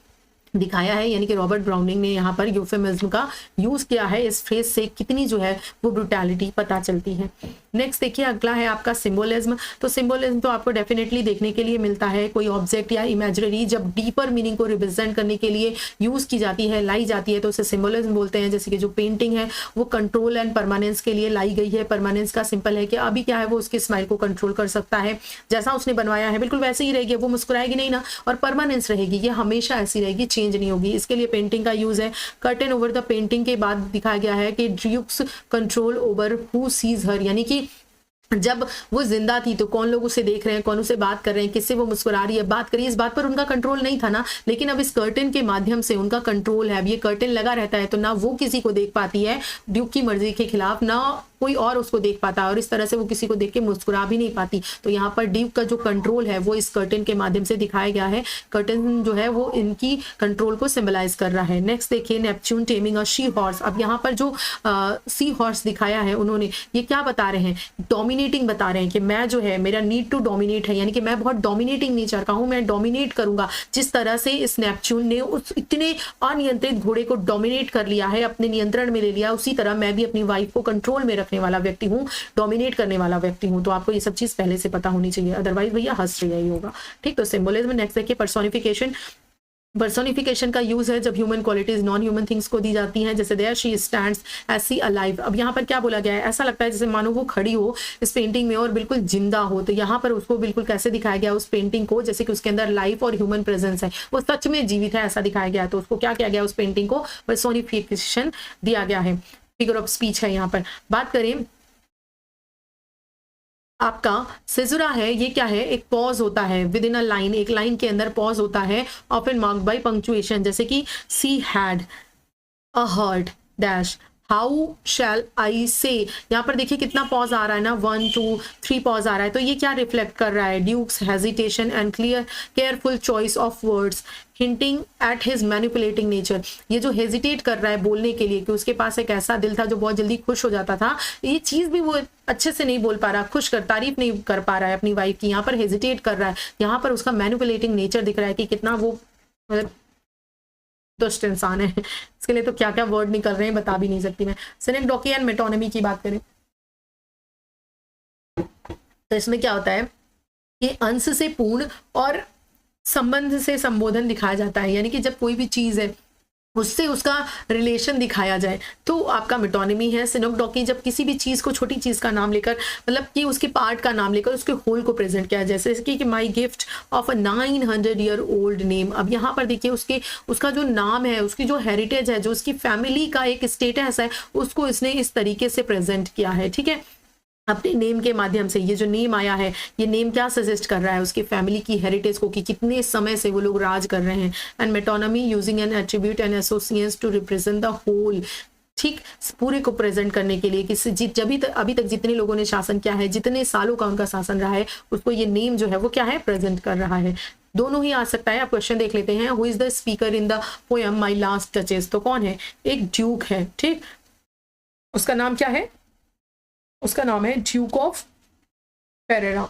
दिखाया है, यानी कि रॉबर्ट ब्राउनिंग ने यहाँ पर यूफेमिज्म का यूज किया है। इस फ्रेज से कितनी जो है वो ब्रुटैलिटी पता चलती है। नेक्स्ट देखिए अगला है आपका सिंबोलिज्म। तो सिंबोलिज्म तो आपको डेफिनेटली देखने के लिए मिलता है, कोई ऑब्जेक्ट या इमेजिनरी जब डीपर मीनिंग को रिप्रेजेंट करने के लिए यूज की जाती है, लाई जाती है, तो उसे सिंबोलिज्म बोलते हैं। जैसे कि जो पेंटिंग है वो कंट्रोल एंड परमानेंस के लिए लाई गई है। परमानेंस का सिंपल है कि अभी क्या है, वो उसकी स्माइल को कंट्रोल कर सकता है, जैसा उसने बनवाया है बिल्कुल वैसे ही रहेगी, वो मुस्कुराएगी नहीं ना, और परमानेंस रहेगी, ये हमेशा ऐसी रहेगी, चेंज नहीं होगी। इसके लिए पेंटिंग का यूज है। कर्टेन ओवर द पेंटिंग के बाद दिखाया गया है कि duke's control over who sees her, यानी कि जब वो जिंदा थी तो कौन लोग उसे देख रहे हैं, कौन उसे बात कर रहे हैं, किससे वो मुस्कुरा रही है, बात करिए, इस बात पर उनका कंट्रोल नहीं था ना। लेकिन अब इस कर्टेन के माध्यम से उनका कंट्रोल है। अब ये कर्टेन लगा रहता है तो ना वो किसी को देख पाती है ड्यूक की मर्जी के खिलाफ, ना कोई और उसको देख पाता है, और इस तरह से वो किसी को देख के मुस्कुरा भी नहीं पाती। तो यहाँ पर ड्यूक का जो कंट्रोल है वो इस कर्टेन के माध्यम से दिखाया गया है। कर्टेन जो है वो इनकी कंट्रोल को सिंबलाइज कर रहा है। नेक्स्ट देखिए Neptune taming a she horse. अब यहाँ पर जो सी हॉर्स दिखाया है उन्होंने, ये क्या बता रहे हैं, डोमिनेटिंग बता रहे हैं कि मैं जो है, मेरा नीड टू डोमिनेट है, यानी कि मैं बहुत डोमिनेटिंग नेचर का हूं, मैं डोमिनेट करूंगा। जिस तरह से इस नेपच्यून ने उस इतने अनियंत्रित घोड़े को डोमिनेट कर लिया है, अपने नियंत्रण में ले लिया, उसी तरह मैं भी अपनी वाइफ को कंट्रोल में रखने वाला व्यक्ति हूँ, डोमिनेट करने वाला व्यक्ति हूँ। तो आपको ये सब चीज पहले से पता होनी चाहिए, अदरवाइज भैया हंस रही होगा। ठीक, तो सिंबोलिज्म। नेक्स्ट देखिए पर्सोनिफिकेशन। पर्सोनिफिकेशन का यूज है जब human qualities non human things को दी जाती हैं। जैसे there she stands as see alive. अब यहाँ पर क्या बोला गया है, ऐसा लगता है जैसे मानो वो खड़ी हो इस पेंटिंग में और बिल्कुल जिंदा हो। तो यहाँ पर उसको बिल्कुल कैसे दिखाया गया उस पेंटिंग को, जैसे कि उसके अंदर लाइफ और ह्यूमन प्रेजेंस है, वो सच में जीवित है, ऐसा दिखाया गया। तो उसको क्या किया गया, उस पेंटिंग को पर्सोनिफिकेशन दिया गया है। फिगर ऑफ स्पीच है। यहाँ पर बात करें आपका सिजुरा है, ये क्या है, एक पॉज होता है विद इन अ लाइन, एक लाइन के अंदर पॉज होता है, ऑफन मार्क्ड बाय पंक्चुएशन, जैसे कि she had a heart dash, how shall I say, यहाँ पर देखिए कितना पॉज आ रहा है ना, 1 2 3 पॉज आ रहा है, तो ये क्या रिफ्लेक्ट कर रहा है, duke's hesitation and clear careful choice of words hinting at his manipulating nature. ये जो हेजिटेट कर रहा है बोलने के लिए कि उसके पास एक ऐसा दिल था जो बहुत जल्दी खुश हो जाता था, ये चीज भी वो अच्छे से नहीं बोल पा रहा, खुश कर तारीफ नहीं कर पा रहा है अपनी वाइफ की, यहाँ पर हेजिटेट कर रहा है, यहाँ पर उसका मैनिपुलेटिंग नेचर दिख रहा है कि कितना वो मतलब दुष्ट इंसान है। इसके लिए तो क्या क्या वर्ड निकल रहे हैं बता भी नहीं सकती मैं। सिनेक्डोकी एंड मेटोनमी की बात करें तो इसमें क्या होता है कि अंश से पूर्ण और संबंध से संबोधन दिखाया जाता है, यानी कि जब कोई भी चीज है उससे उसका रिलेशन दिखाया जाए तो आपका मेटोनिमी है। सिनोक्डोकी जब किसी भी चीज को, छोटी चीज का नाम लेकर, मतलब कि उसके पार्ट का नाम लेकर उसके होल को प्रेजेंट किया जाए, जैसे कि my gift of a 900 year old name. अब यहाँ पर देखिए उसका जो नाम है, उसकी जो हेरिटेज है, जो उसकी फैमिली का एक स्टेटस है, उसको इसने इस तरीके से प्रेजेंट किया है, ठीक है, अपने नेम के माध्यम से। ये जो नेम आया है, ये नेम क्या सजेस्ट कर रहा है, उसकी फैमिली की हेरिटेज को, कि कितने समय से वो लोग राज कर रहे हैं। And metonymy using an attribute and associates to represent the whole, ठीक, पूरे को प्रेजेंट करने के लिए कि अभी तक जितने लोगों ने शासन किया है, जितने सालों का उनका शासन रहा है, उसको ये नेम जो है वो क्या है, प्रेजेंट कर रहा है। दोनों ही आ सकता है। आप क्वेश्चन देख लेते हैं, who is the speaker in the poem my last touches, तो कौन है, एक ड्यूक है, ठीक, उसका नाम क्या है, उसका नाम है ड्यूक ऑफ फेरेरा।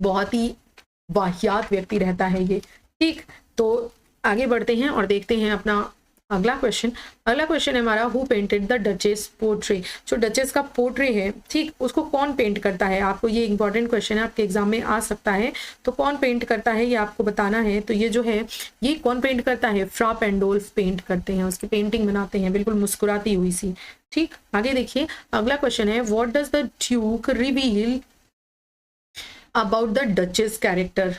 बहुत ही वाहियात व्यक्ति रहता है ये, ठीक। तो आगे बढ़ते हैं और देखते हैं अपना अगला क्वेश्चन। अगला क्वेश्चन है हमारा, who painted the duchess portray, जो डचेस का पोर्ट्रे है, ठीक, उसको कौन पेंट करता है। आपको ये इंपॉर्टेंट क्वेश्चन है, आपके एग्जाम में आ सकता है, तो कौन पेंट करता है ये आपको बताना है। तो ये जो है ये कौन पेंट करता है, फ्रा पेंडोल्फ पेंट करते हैं, उसकी पेंटिंग बनाते हैं, बिल्कुल मुस्कुराती हुई सी, ठीक। आगे देखिए अगला क्वेश्चन है, what does the Duke reveal about the duchess character,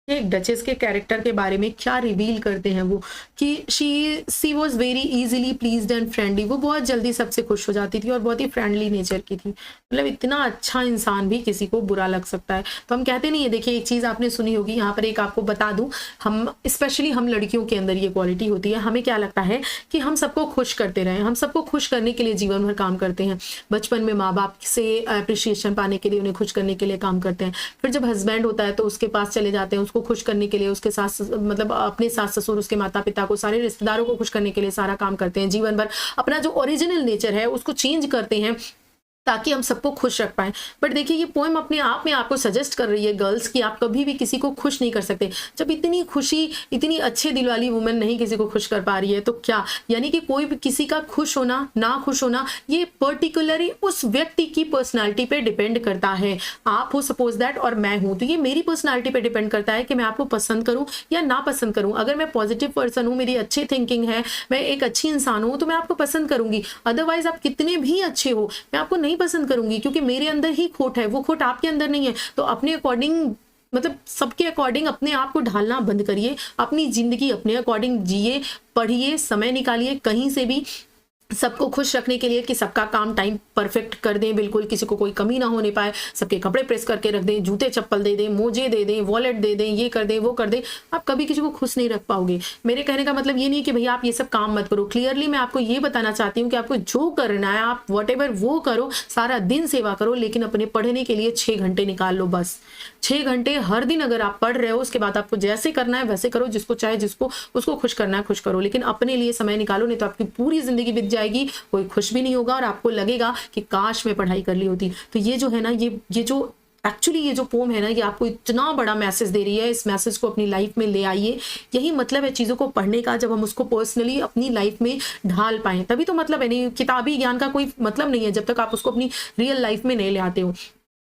एक डचेस के कैरेक्टर के बारे में क्या रिवील करते हैं वो, कि she was very easily pleased and friendly, वो बहुत जल्दी सबसे खुश हो जाती थी और बहुत ही फ्रेंडली नेचर की थी। मतलब इतना अच्छा इंसान भी किसी को बुरा लग सकता है, तो हम कहते नहीं है। देखिए एक चीज आपने सुनी होगी, यहाँ पर एक आपको बता दूं, हम स्पेशली हम लड़कियों के अंदर ये क्वालिटी होती है, हमें क्या लगता है कि हम सबको खुश करते रहें, हम सबको खुश करने के लिए जीवन भर काम करते हैं। बचपन में माँ बाप से अप्रिशिएशन पाने के लिए, उन्हें खुश करने के लिए काम करते हैं, फिर जब हस्बैंड होता है तो उसके पास चले जाते हैं, उसको खुश करने के लिए, उसके सास मतलब अपने सास ससुर, उसके माता पिता को, सारे रिश्तेदारों को खुश करने के लिए सारा काम करते हैं। जीवन भर अपना जो ओरिजिनल नेचर है उसको चेंज करते हैं ताकि हम सबको खुश रख पाएं। बट देखिए ये पोएम अपने आप में आपको सजेस्ट कर रही है गर्ल्स कि आप कभी भी किसी को खुश नहीं कर सकते। जब इतनी खुशी, इतनी अच्छे दिल वाली वुमेन नहीं किसी को खुश कर पा रही है तो क्या, यानी कि कोई भी किसी का खुश होना ना खुश होना ये पर्टिकुलरली उस व्यक्ति की पर्सनालिटी पे डिपेंड करता है। आप हो सपोज दैट और मैं हूं, तो ये मेरी पर्सनालिटी पे डिपेंड करता है कि मैं आपको पसंद करूं या ना पसंद करूं। अगर मैं पॉजिटिव पर्सन हूं, मेरी अच्छी थिंकिंग है, मैं एक अच्छी इंसान हूं, तो मैं आपको पसंद करूंगी। अदरवाइज आप कितने भी अच्छे हो, मैं आपको नहीं पसंद करूंगी, क्योंकि मेरे अंदर ही खोट है, वो खोट आपके अंदर नहीं है। तो अपने अकॉर्डिंग, मतलब सबके अकॉर्डिंग अपने आप को ढालना बंद करिए, अपनी जिंदगी अपने अकॉर्डिंग जिए, पढ़िए, समय निकालिए कहीं से भी सबको खुश रखने के लिए, कि सबका काम टाइम परफेक्ट कर दें, बिल्कुल किसी को कोई कमी ना होने पाए, सबके कपड़े प्रेस करके रख दें, जूते चप्पल दे दें, मोजे दे दें, वॉलेट दे दें, ये कर दें वो कर दें, आप कभी किसी को खुश नहीं रख पाओगे। मेरे कहने का मतलब ये नहीं कि भैया आप ये सब काम मत करो। क्लियरली मैं आपको ये बताना चाहती हूँ कि आपको जो करना है आप व्हाटएवर वो करो, सारा दिन सेवा करो, लेकिन अपने पढ़ने के लिए 6 घंटे निकाल लो, बस 6 घंटे हर दिन अगर आप पढ़ रहे हो, उसके बाद आपको जैसे करना है वैसे करो, जिसको चाहे जिसको उसको खुश करना है खुश करो, लेकिन अपने लिए समय निकालो, नहीं तो आपकी पूरी जिंदगी बीत जाएगी, कोई खुश भी नहीं होगा और आपको लगेगा कि काश मैं पढ़ाई कर ली होती। तो ये जो है ना, ये जो एक्चुअली ये जो पोम है ना, ये आपको इतना बड़ा मैसेज दे रही है। इस मैसेज को अपनी लाइफ में ले आइए, यही मतलब है चीजों को पढ़ने का, जब हम उसको पर्सनली अपनी लाइफ में ढाल पाए तभी तो मतलब है। नहीं, किताबी ज्ञान का कोई मतलब नहीं है जब तक आप उसको अपनी रियल लाइफ में नहीं ले आते हो।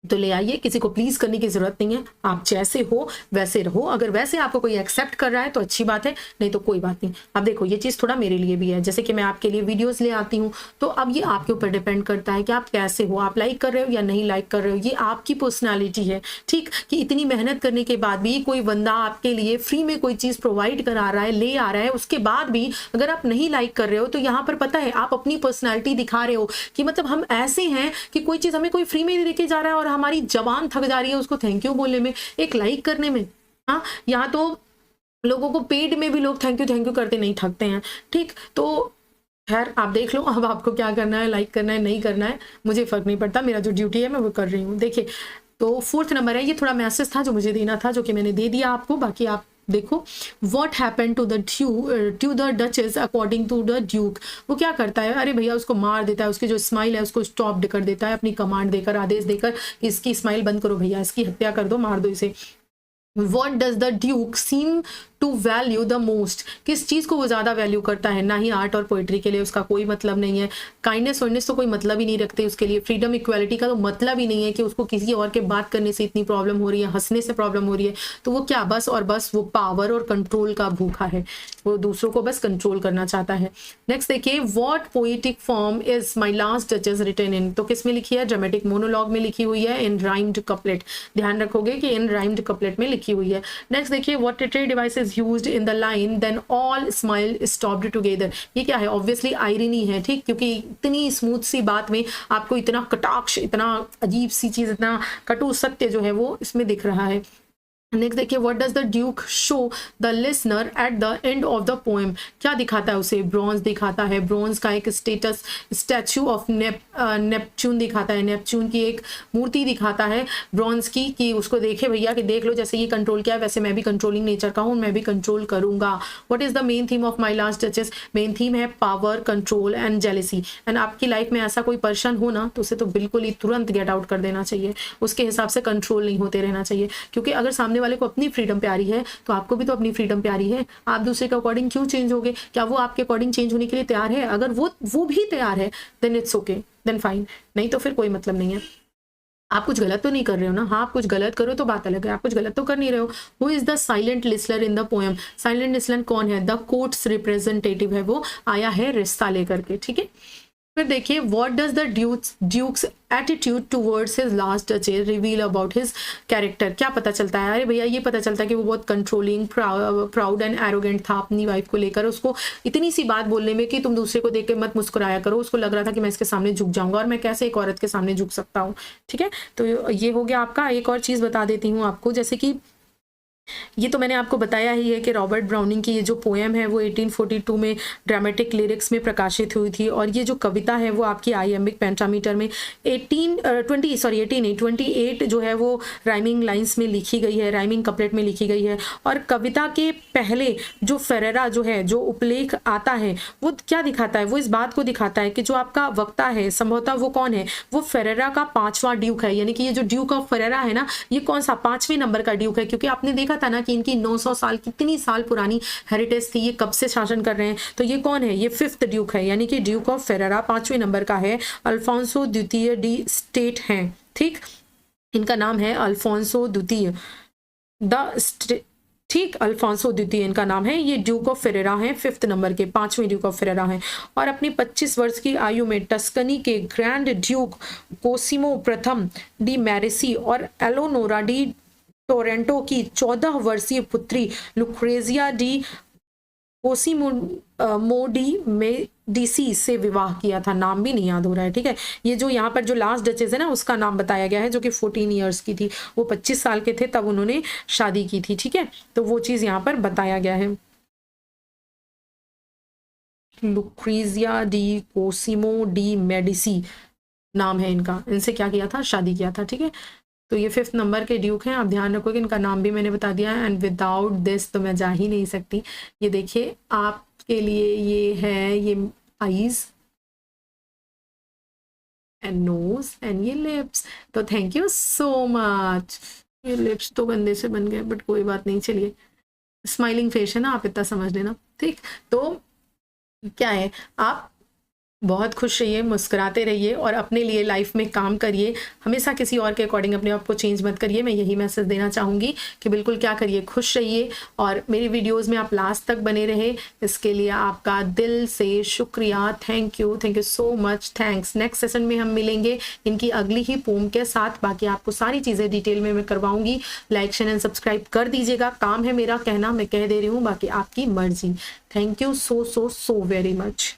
तो ले आइए, किसी को प्लीज करने की जरूरत नहीं है, आप जैसे हो वैसे रहो। अगर वैसे आपको कोई एक्सेप्ट कर रहा है तो अच्छी बात है, नहीं तो कोई बात नहीं। अब देखो ये चीज थोड़ा मेरे लिए भी है, जैसे कि मैं आपके लिए वीडियोस ले आती हूँ, तो अब ये आपके ऊपर डिपेंड करता है कि आप कैसे हो, आप लाइक कर रहे हो या नहीं लाइक कर रहे हो, ये आपकी पर्सनैलिटी है, ठीक। कि इतनी मेहनत करने के बाद भी कोई बंदा आपके लिए फ्री में कोई चीज प्रोवाइड करा रहा है, ले आ रहा है, उसके बाद भी अगर आप नहीं लाइक कर रहे हो, तो यहाँ पर पता है आप अपनी पर्सनैलिटी दिखा रहे हो कि मतलब हम ऐसे हैं कि कोई चीज हमें कोई फ्री में देके जा रहा है और हमारी जबान थक जा रही है उसको थैंक यू बोलने में, एक लाइक करने में। हाँ, यहाँ तो लोगों को पेड में भी लोग थैंक यू करते नहीं थकते हैं। ठीक, तो खैर आप देख लो अब आपको क्या करना है, लाइक करना है नहीं करना है, मुझे फर्क नहीं पड़ता, मेरा जो ड्यूटी है मैं वो कर रही हूँ। देखिए, तो 4th नंबर है, ये थोड़ा मैसेज था जो मुझे देना था, जो कि मैंने दे दिया आपको। बाकी आप देखो, what happen to the duchess according to the duke. वो क्या करता है, अरे भैया उसको मार देता है, उसकी जो स्माइल है उसको स्टॉप कर देता है, अपनी कमांड देकर, आदेश देकर, इसकी स्माइल बंद करो भैया, इसकी हत्या कर दो, मार दो इसे। What does the Duke seem to value the most? किस चीज़ को वो ज़्यादा वैल्यू करता है? ना ही आर्ट और पोइट्री के लिए उसका कोई मतलब नहीं है, काइंडनेस वाइंडनेस तो कोई मतलब ही नहीं रखते उसके लिए, फ्रीडम इक्वालिटी का तो मतलब ही नहीं है कि उसको किसी और के बात करने से इतनी प्रॉब्लम हो रही है, हंसने से प्रॉब्लम हो रही है। तो वो क्या, बस और बस वो पावर और कंट्रोल का भूखा है, वो दूसरों को बस कंट्रोल करना चाहता है। नेक्स्ट देखिए, what poetic form is my last duchess written in. तो किस में लिखी है, ड्रामेटिक मोनोलॉग में लिखी हुई है, इन राइम्ड कपलेट। ध्यान रखोगे कि इन राइम्ड कपलेट में लिखी हुई है। नेक्स्ट देखिए, what literary device is used in the line then all smile stopped together. ये क्या है, ऑब्वियसली आयरनी है। ठीक, क्योंकि इतनी स्मूथ सी बात में आपको इतना कटाक्ष, इतना अजीब सी चीज, इतना कटु सत्य जो है वो इसमें दिख रहा है। नेक्स्ट देखिए, what does the Duke show the listener at the end of the poem. क्या दिखाता है उसे, ब्रॉन्ज दिखाता है, ब्रॉन्ज का एक स्टैचू ऑफ नेपच्यून दिखाता है, नेपच्यून की एक मूर्ति दिखाता है ब्रॉन्ज की, कि उसको देखे भैया कि देख लो जैसे ये कंट्रोल किया वैसे मैं भी कंट्रोलिंग नेचर का हूँ, मैं भी कंट्रोल करूंगा। What is the main theme of my last duchess. Main theme है power, control and jealousy. And आपकी लाइफ में ऐसा कोई पर्सन हो ना, तो उसे तो बिल्कुल ही तुरंत गेट आउट कर देना चाहिए, उसके हिसाब से कंट्रोल नहीं होते रहना चाहिए। क्योंकि अगर सामने वाले को अपनी फ्रीडम प्यारी है तो आपको भी तो अपनी फ्रीडम प्यारी है। आप दूसरे के अकॉर्डिंग क्यों चेंज होगे, क्या वो आपके अकॉर्डिंग चेंज होने के लिए तैयार है? अगर वो भी तैयार है then it's okay, then fine, नहीं तो फिर कोई मतलब नहीं है। आप कुछ गलत तो नहीं कर रहे हो ना, हाँ आप कुछ गलत करो तो बात अलग है, आप कुछ गलत तो कर नहीं रहे हो। Who is the silent listener in the poem. Silent listener कौन है, द कोर्ट्स रिप्रेजेंटेटिव है, वो आया है रिश्ता लेकर के। ठीक है, फिर देखिए, what does the duke's attitude towards his last duchess reveal about his character. क्या पता चलता है, अरे भैया ये पता चलता है कि वो बहुत कंट्रोलिंग, प्राउड एंड एरोगेंट था अपनी वाइफ को लेकर। उसको इतनी सी बात बोलने में कि तुम दूसरे को देख के मत मुस्कुराया करो, उसको लग रहा था कि मैं इसके सामने झुक जाऊंगा, और मैं कैसे एक औरत के सामने झुक सकता हूँ। ठीक है, तो ये हो गया आपका। एक और चीज़ बता देती हूँ आपको, जैसे कि ये तो मैंने आपको बताया ही है कि रॉबर्ट ब्राउनिंग की ये जो पोएम है वो 1842 में ड्रामेटिक लिरिक्स में प्रकाशित हुई थी, और ये जो कविता है वो आपकी आइएम्बिक पेंटामीटर में 28 जो है वो राइमिंग लाइंस में लिखी गई है, राइमिंग कपलेट में लिखी गई है। और कविता के पहले जो फेरेरा जो है, जो उपलेख आता है, वो क्या दिखाता है, वो इस बात को दिखाता है कि जो आपका वक्ता है संभवतः वो कौन है, वो फेरेरा का 5वां ड्यूक है। यानी कि ये जो ड्यूक ऑफ फेरेरा है ना, ये कौन सा 5वें नंबर का ड्यूक है, क्योंकि आपने देखा था ना कि इनकी 900 साल, कितनी साल पुरानी हेरिटेज थी, ये कब से शासन कर रहे हैं। तो ये कौन है, ये 5th ड्यूक है, यानी कि ड्यूक ऑफ फेरेरा 5वें नंबर का है, अल्फोंसो द्वितीय डी स्टेट हैं। ठीक, इनका नाम है अल्फोंसो द्वितीय ठीक, अल्फोंसो द्वितीय इनका नाम है। ये ड्यूक ऑफ फेरेरा हैं, 5th नंबर के, 5वें ड्यूक ऑफ फेरेरा हैं। और अपनी 25 वर्ष की आयु में टस्कनी के ग्रैंड ड्यूक कोसिमो प्रथम डी मेडिसी और एलोनोरा डी टोरेंटो की 14 वर्षीय पुत्री Lucrezia D Cosimo de Medici से विवाह किया था। नाम भी नहीं याद हो रहा है। ठीक है, ये जो यहाँ पर जो लास्ट डचेस है ना, उसका नाम बताया गया है, जो कि 14 ईयर्स की थी, वो 25 साल के थे तब उन्होंने शादी की थी। ठीक है, तो वो चीज यहाँ पर बताया गया है। Lucrezia D Cosimo de Medici नाम है इनका, इनसे क्या किया था, शादी किया था। ठीक है, तो ये 5th नंबर के ड्यूक हैं। आप ध्यान रखो कि इनका नाम भी मैंने बता दिया है। एंड विदाउट दिस तो मैं जा ही नहीं सकती। ये देखिए आपके लिए, ये है ये आईज एंड नोज एंड ये लिप्स। तो थैंक यू सो मच। ये लिप्स तो गंदे से बन गए, बट कोई बात नहीं, चलिए स्माइलिंग फेस है ना, आप इतना समझ लेना। ठीक, तो क्या है, आप बहुत खुश रहिए, मुस्कुराते रहिए और अपने लिए लाइफ में काम करिए। हमेशा किसी और के अकॉर्डिंग अपने आप को चेंज मत करिए। मैं यही मैसेज देना चाहूँगी कि बिल्कुल क्या करिए, खुश रहिए। और मेरी वीडियोस में आप लास्ट तक बने रहे, इसके लिए आपका दिल से शुक्रिया। Thank you so much, thanks. Next session में हम मिलेंगे इनकी अगली ही पोम के साथ। बाकी आपको सारी चीज़ें डिटेल में मैं करवाऊंगी। लाइक शेयर एंड सब्सक्राइब कर दीजिएगा। काम है मेरा कहना, मैं कह दे रही हूँ, बाकी आपकी मर्जी। Thank you so very much.